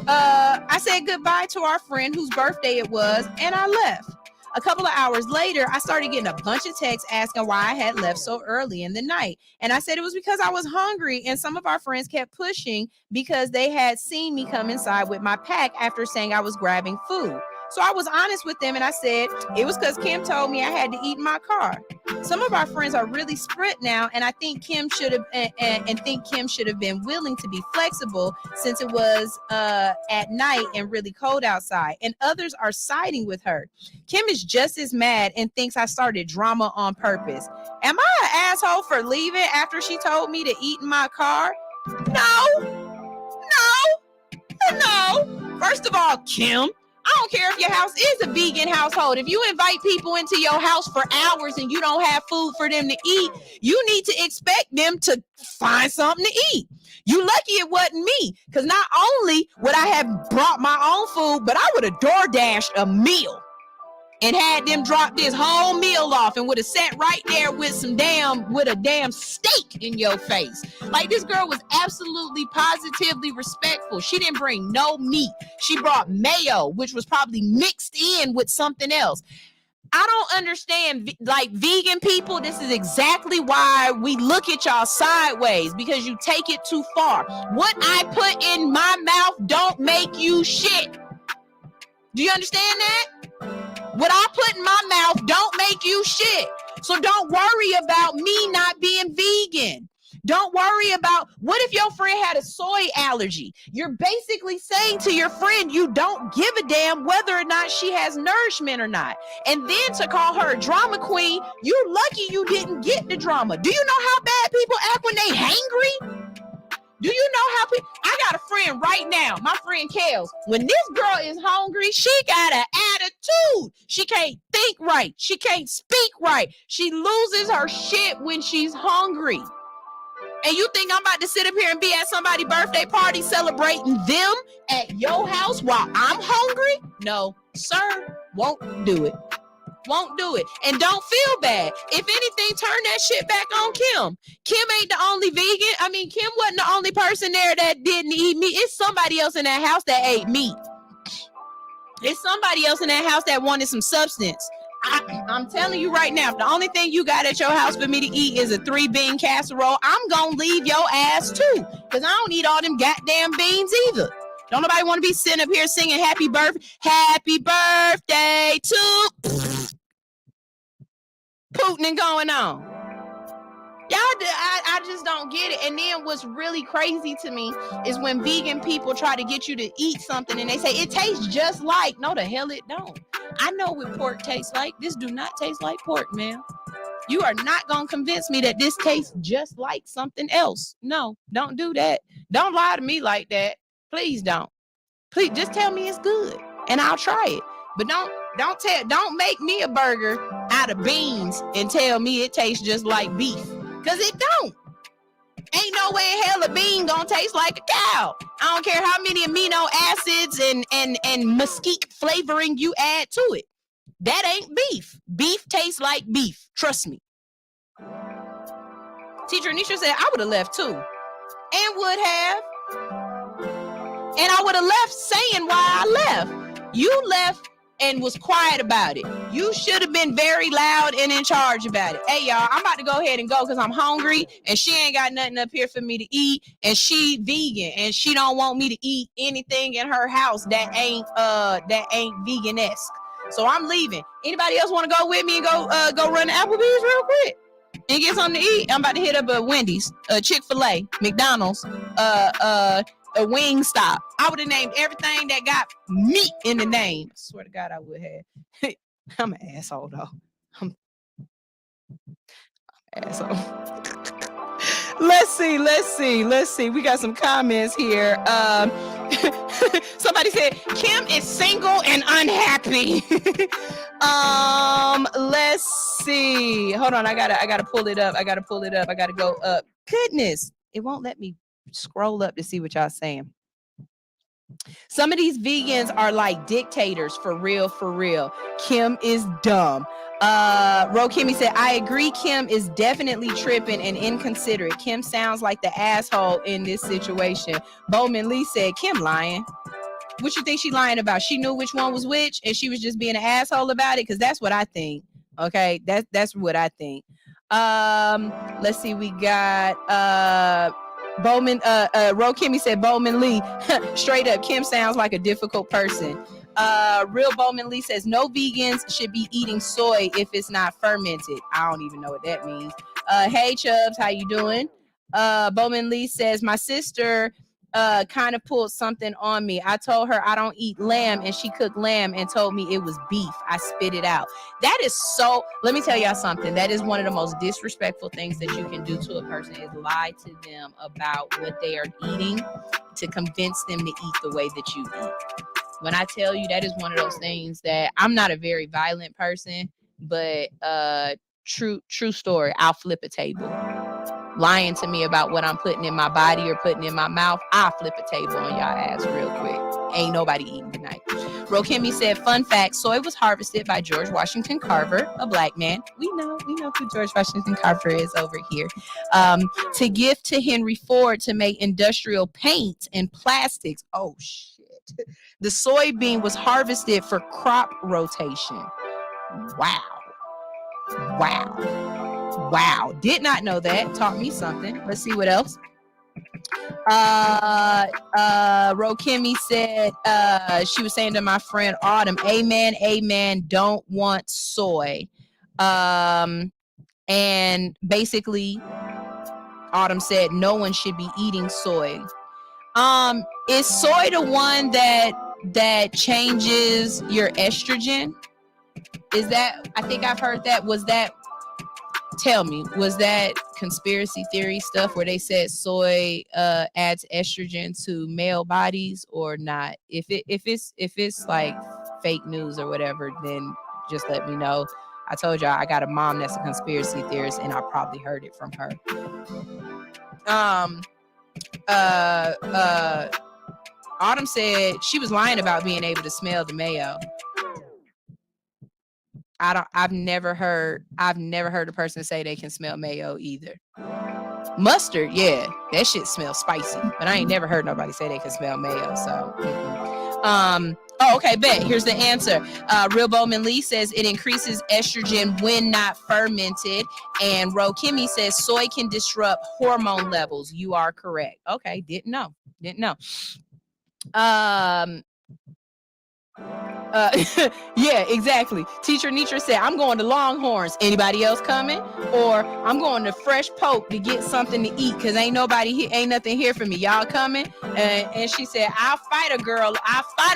I said goodbye to our friend whose birthday it was, and I left. A couple of hours later, I started getting a bunch of texts asking why I had left so early in the night. And I said it was because I was hungry, and some of our friends kept pushing because they had seen me come inside with my pack after saying I was grabbing food. So I was honest with them and I said it was because Kim told me I had to eat in my car. Some of our friends are really split now, and I think Kim should have been willing to be flexible since it was at night and really cold outside. And others are siding with her. Kim is just as mad and thinks I started drama on purpose. Am I an asshole for leaving after she told me to eat in my car? No. First of all, Kim, I don't care if your house is a vegan household. If you invite people into your house for hours and you don't have food for them to eat, you need to expect them to find something to eat. You lucky it wasn't me, because not only would I have brought my own food, but I would have DoorDashed a meal and had them drop this whole meal off and would have sat right there with a damn steak in your face. Like, this girl was absolutely positively respectful. She didn't bring no meat. She brought mayo, which was probably mixed in with something else. I don't understand, like, vegan people, this is exactly why we look at y'all sideways, because you take it too far. What I put in my mouth don't make you shit. Do you understand that? What I put in my mouth don't make you shit. So don't worry about me not being vegan. Don't worry about, what if your friend had a soy allergy? You're basically saying to your friend, you don't give a damn whether or not she has nourishment or not. And then to call her a drama queen, you lucky you didn't get the drama. Do you know how bad people act when they hangry? Do you know how people, I got a friend right now, my friend Kels. When this girl is hungry, she got an attitude. She can't think right. She can't speak right. She loses her shit when she's hungry. And you think I'm about to sit up here and be at somebody's birthday party celebrating them at your house while I'm hungry? No, sir, won't do it. Won't do it. And don't feel bad. If anything, turn that shit back on Kim. Kim ain't the only vegan. I mean, Kim wasn't the only person there that didn't eat meat. It's somebody else in that house that ate meat. It's somebody else in that house that wanted some substance. I'm telling you right now, if the only thing you got at your house for me to eat is a 3-bean casserole, I'm gonna leave your ass too, because I don't eat all them goddamn beans either. Don't nobody want to be sitting up here singing happy birthday to Putin and going on. Y'all, I just don't get it. And then what's really crazy to me is when vegan people try to get you to eat something and they say it tastes just like. No, the hell it don't. I know what pork tastes like. This do not taste like pork, man. You are not going to convince me that this tastes just like something else. No, don't do that. Don't lie to me like that. Please don't. Please just tell me it's good and I'll try it. But don't make me a burger out of beans and tell me it tastes just like beef, because it don't. Ain't no way in hell a bean gonna taste like a cow. I don't care how many amino acids and mesquite flavoring you add to it. That ain't beef. Beef tastes like beef. Trust me. Teacher Anisha said I would have left too, and would have. And I would have left saying why I left. You left and was quiet about it. You should have been very loud and in charge about it. Hey, y'all, I'm about to go ahead and go because I'm hungry and she ain't got nothing up here for me to eat, and she vegan and she don't want me to eat anything in her house that ain't vegan-esque. So I'm leaving. Anybody else want to go with me and go run to Applebee's real quick and get something to eat? I'm about to hit up a Wendy's, Chick-fil-A, McDonald's, a Wingstop. I would have named everything that got meat in the name. I swear to God, I would have. I'm an asshole, though. I'm an asshole. Let's see. We got some comments here. Somebody said Kim is single and unhappy. Let's see. Hold on. I gotta pull it up. I gotta go up. Goodness, it won't let me scroll up to see what y'all saying. Some of these vegans are like dictators, for real. Kim is dumb. Ro Kimmy said, I agree. Kim is definitely tripping and inconsiderate. Kim sounds like the asshole in this situation. Bowman Lee said, Kim lying. What you think she lying about? She knew which one was which and she was just being an asshole about it? Because that's what I think. Okay, that's what I think. Let's see. We got Bowman, Ro Kimmy said Bowman Lee. Straight up, Kim sounds like a difficult person. Real Bowman Lee says no vegans should be eating soy if it's not fermented. I don't even know what that means. Hey Chubbs, how you doing? Bowman Lee says my sister kind of pulled something on me. I told her I don't eat lamb and she cooked lamb and told me it was beef. I spit it out. That is so, let me tell y'all something. That is one of the most disrespectful things that you can do to a person, is lie to them about what they are eating to convince them to eat the way that you eat. When I tell you, that is one of those things that I'm not a very violent person, but true story, I'll flip a table. Lying to me about what I'm putting in my body or putting in my mouth, I'll flip a table on y'all ass real quick. Ain't nobody eating tonight. Rokemi said, fun fact, soy was harvested by George Washington Carver, a black man. We know who George Washington Carver is over here. To give to Henry Ford to make industrial paints and plastics. Oh, shit. The soybean was harvested for crop rotation. Wow. Did not know that. Taught me something. Let's see what else. Rokemi said, she was saying to my friend Autumn, amen, don't want soy. And basically Autumn said no one should be eating soy. Is soy the one that changes your estrogen? Is that, I think I've heard that. Tell me, was that conspiracy theory stuff where they said soy adds estrogen to male bodies or not? If it's like fake news or whatever, then just let me know. I told y'all I got a mom that's a conspiracy theorist, and I probably heard it from her. Autumn said she was lying about being able to smell the mayo. I've never heard a person say they can smell mayo either. Mustard, yeah, that shit smells spicy, but I ain't never heard nobody say they can smell mayo. So, okay, bet. Here's the answer. Real Bowman Lee says it increases estrogen when not fermented, and Rokemi says soy can disrupt hormone levels. You are correct. Okay, didn't know. Yeah, exactly. Teacher Nitra said, I'm going to Longhorns. Anybody else coming? Or I'm going to Fresh Poke to get something to eat because ain't nothing here for me. Y'all coming? And she said, I'll fight a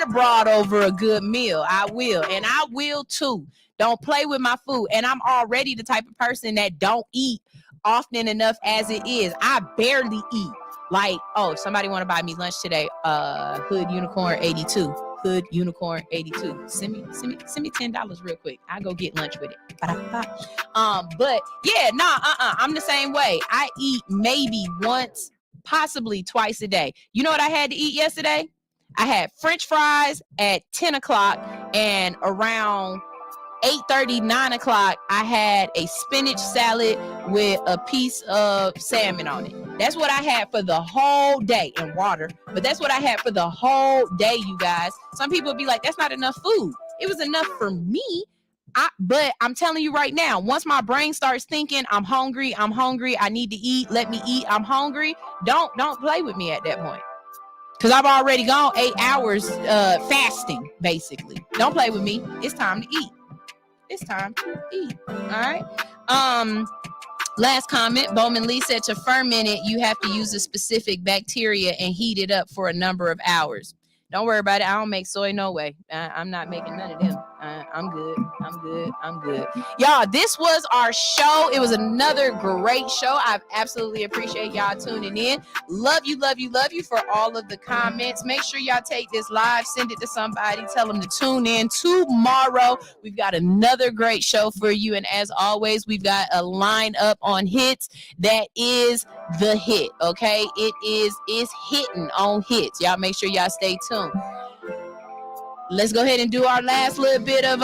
broad over a good meal. I will. And I will too. Don't play with my food. And I'm already the type of person that don't eat often enough as it is. I barely eat. Like, oh, if somebody want to buy me lunch today, Hood Unicorn 82. Hood Unicorn 82. Send me $10 real quick. I'll go get lunch with it. But yeah, I'm the same way. I eat maybe once, possibly twice a day. You know what I had to eat yesterday? I had French fries at 10 o'clock, and around 8:30, 9 o'clock, I had a spinach salad with a piece of salmon on it. That's what I had for the whole day, and water. But that's what I had for the whole day, you guys. Some people would be like, that's not enough food. It was enough for me. But I'm telling you right now, once my brain starts thinking, I'm hungry, I need to eat, let me eat, I'm hungry, don't play with me at that point. Because I've already gone 8 hours fasting, basically. Don't play with me. It's time to eat. It's time to eat. All right. Last comment, Bowman Lee said to ferment it, you have to use a specific bacteria and heat it up for a number of hours. Don't worry about it. I don't make soy no way. I'm not making none of them. I'm good. Y'all, this was our show. It was another great show. I absolutely appreciate y'all tuning in. Love you for all of the comments. Make sure y'all take this live, send it to somebody, tell them to tune in tomorrow. We've got another great show for you. And as always, we've got a lineup on hits that is the hit. Okay, it's hitting on hits. Y'all make sure y'all stay tuned. Let's go ahead and do our last little bit of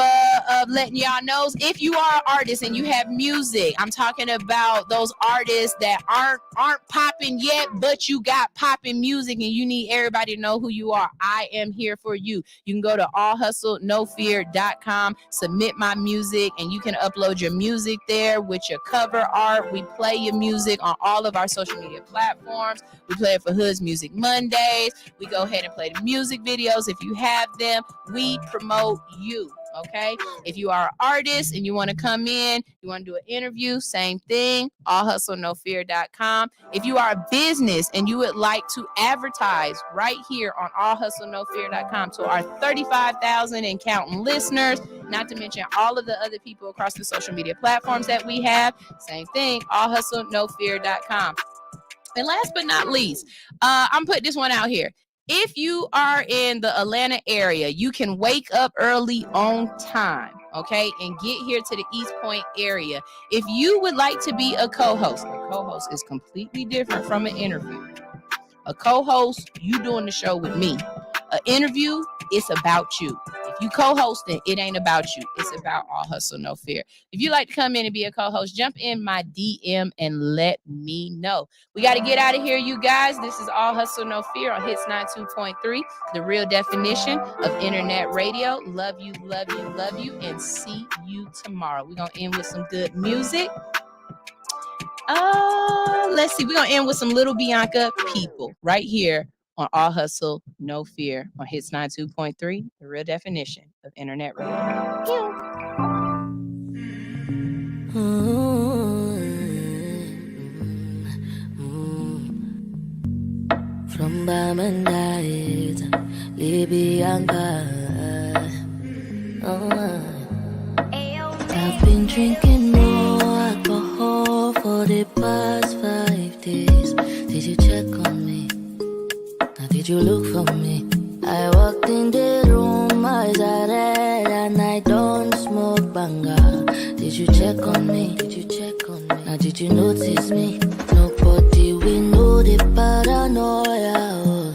letting y'all know. If you are an artist and you have music, I'm talking about those artists that aren't popping yet, but you got popping music and you need everybody to know who you are. I am here for you. You can go to allhustlenofear.com, submit my music, and you can upload your music there with your cover art. We play your music on all of our social media platforms. We play it for Hood's Music Mondays. We go ahead and play the music videos if you have them. We promote you, okay? If you are an artist and you want to come in, you want to do an interview, same thing, allhustlenofear.com. If you are a business and you would like to advertise right here on allhustlenofear.com to our 35,000 and counting listeners, not to mention all of the other people across the social media platforms that we have, same thing, allhustlenofear.com. And last but not least, I'm putting this one out here. If you are in the Atlanta area, you can wake up early on time, okay, and get here to the East Point area. If you would like to be a co-host is completely different from an interview. A co-host, you doing the show with me. An interview, it's about you. If you co-hosting, it ain't about you. It's about All Hustle, No Fear. If you like to come in and be a co-host, jump in my DM and let me know. We got to get out of here, you guys. This is All Hustle, No Fear on Hits 92.3, the real definition of internet radio. Love you, love you, love you, and see you tomorrow. We're going to end with some good music. Let's see. We're going to end with some Little Bianca People right here on All Hustle, No Fear on Hits 92.3, the real definition of internet radio. From Bamandait, Libyanka. I've been drinking more alcohol for the past 5 days. Did you check on me? Now did you look for me? I walked in the room, eyes are red, and I don't smoke banga. Did you check on me? Did you check on me? Now did you notice me? Nobody will know the paranoia.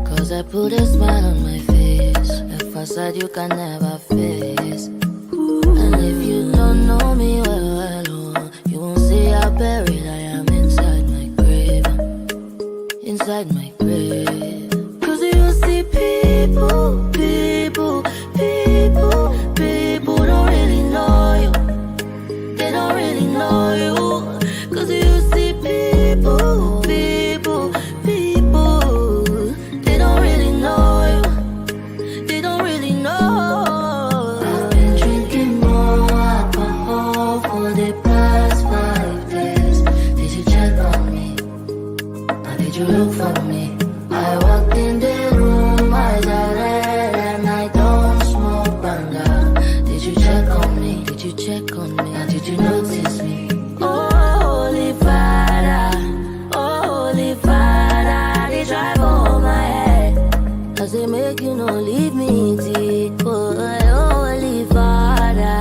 Cause I put a smile on my face, a facade you can never face. And if you don't know me well, you won't see how buried I am inside my grave. Inside my grave. Cause you see people don't really know you. They don't really know you. Cause you see people, they don't really know you. They don't really know. I've been drinking more alcohol for the past 5 days. Did you check on me? Or did you look for me? I walked in the room, eyes are red, and I don't smoke banga. Did you check on me? Did you check on me? Or did you notice me? Oh, Holy Father, they drive over my head. Cause they make you no leave me deep. Oh, Holy Father,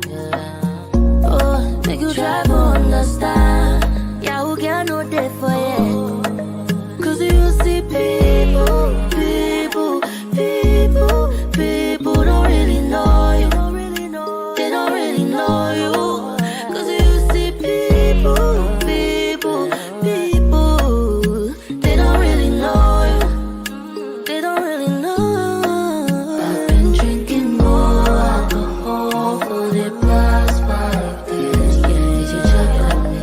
yeah. Oh, make you try to understand. Yeah, who can know that for you? Cause you see people don't really know you. They don't really know you. Cause you see people, they don't really know you. They don't really know. I've been drinking more alcohol for the past 5 days. Did you check on me?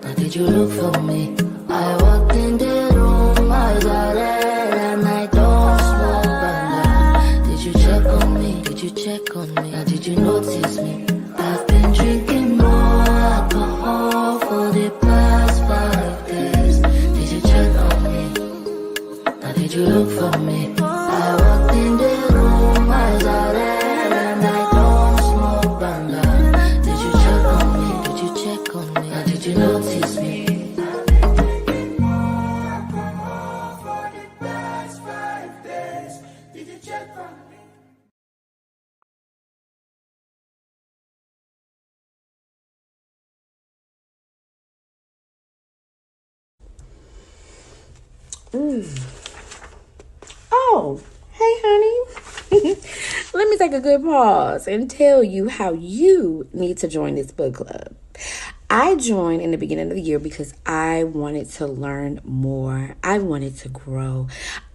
Or did you look for me? I walked in the room, eyes are red, and I don't smoke banga. Did you check on me? Did you check on me? Or did you notice me? I've been drinking more alcohol for the past 5 days. Did you check on me? Or did you look for me? I walked in the room, eyes are red, and I don't smoke banga. Did you check on me? Did you check on me? Or did you notice me? Oh, hey, honey. Let me take a good pause and tell you how you need to join this book club. I joined in the beginning of the year because I wanted to learn more. I wanted to grow.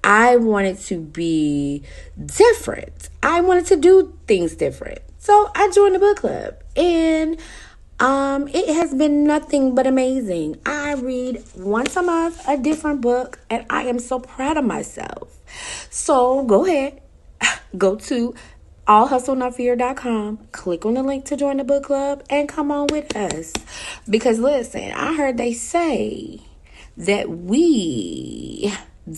I wanted to be different. I wanted to do things different. So I joined the book club, and it has been nothing but amazing. I read once a month a different book, and I am so proud of myself. So go ahead, go to allhustlenotfear.com, click on the link to join the book club, and come on with us. Because listen, I heard they say that we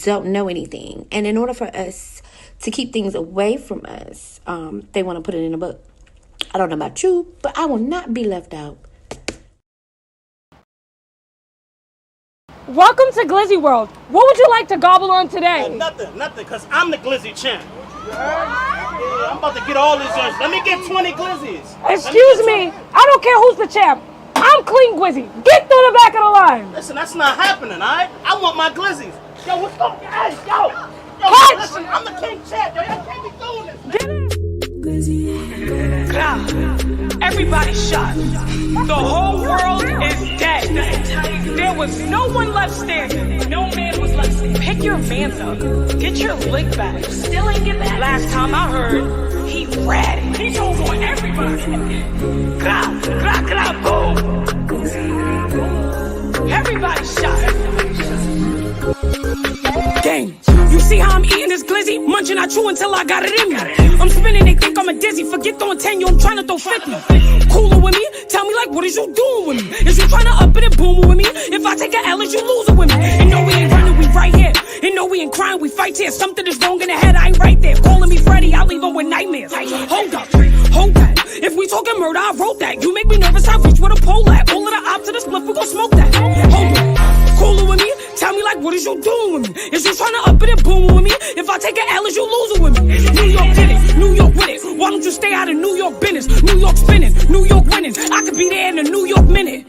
don't know anything, and in order for us to keep things away from us, they want to put it in a book. I don't know about you, but I will not be left out. Welcome to Glizzy World. What would you like to gobble on today? Nothing, because I'm the Glizzy champ. You heard? Yeah, I'm about to get all these joints. Let me get 20 Glizzies. Excuse me, I don't care who's the champ. I'm Clean Glizzy. Get through the back of the line. Listen, that's not happening, all right? I want my Glizzies. Yo, what's up? Hey, yo, listen, I'm the king champ. Yo, y'all can't be doing this. Get it. Everybody shot. The whole world is dead. There was no one left standing. No man was left standing. Pick your mans up. Get your lick back. Still ain't get back. Last time I heard, he ratted. He told on everybody. Boom. Everybody shot. Gang. You see how I'm eating this glizzy? Munching, I chew until I got it in me. I'm spinning, they think I'm a dizzy. Forget throwing 10, yo, I'm trying to throw 50. Cooler with me? Tell me like, what is you doing with me? Is you trying to up it and boom with me? If I take a L, is you losing with me? And no, we ain't running, we right here. And no, we ain't crying, we fight here. Something is wrong in the head, I ain't right there. Calling me Freddy, I'll leave him with nightmares. Hold up, hold that. If we talking murder, I wrote that. You make me nervous, I reach with a pole at. All of the ops to the split, we gon' smoke that. Hold up. Cooler with me? Tell me like, what is you doing with me? Is you trying to up it and boom with me? If I take an L, is you losing with me? New York did it, New York with it. Why don't you stay out of New York business? New York spinning, New York winning. I could be there in a New York minute.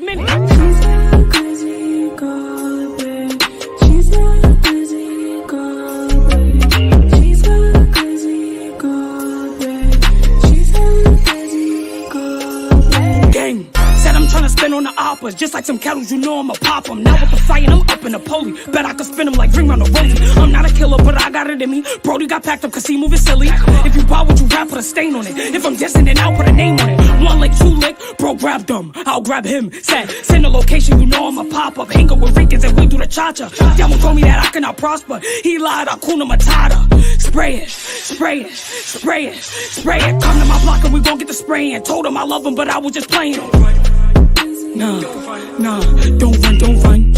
Gang. I'm tryna spin on the oppas, just like some kettles, you know I'ma pop them. Now with the fire, I'm up in the poli. Bet I could spin them like ring round the rosy. I'm not a killer, but I got it in me. Brody got packed up cause he moving silly. If you buy what you rap, put a stain on it. If I'm dissing it, I'll put a name on it. One lick, two lick, bro grab them, I'll grab him. Send the location, you know I'ma pop up. Hang up with Ricans and we do the cha-cha. Devil told me that I cannot prosper. He lied, Hakuna Matata. Spray it, spray it, spray it, spray it. Come to my block and we gon' get the spraying. Told him I love him, but I was just playing. Nah, don't run. Nah, don't run. Don't run.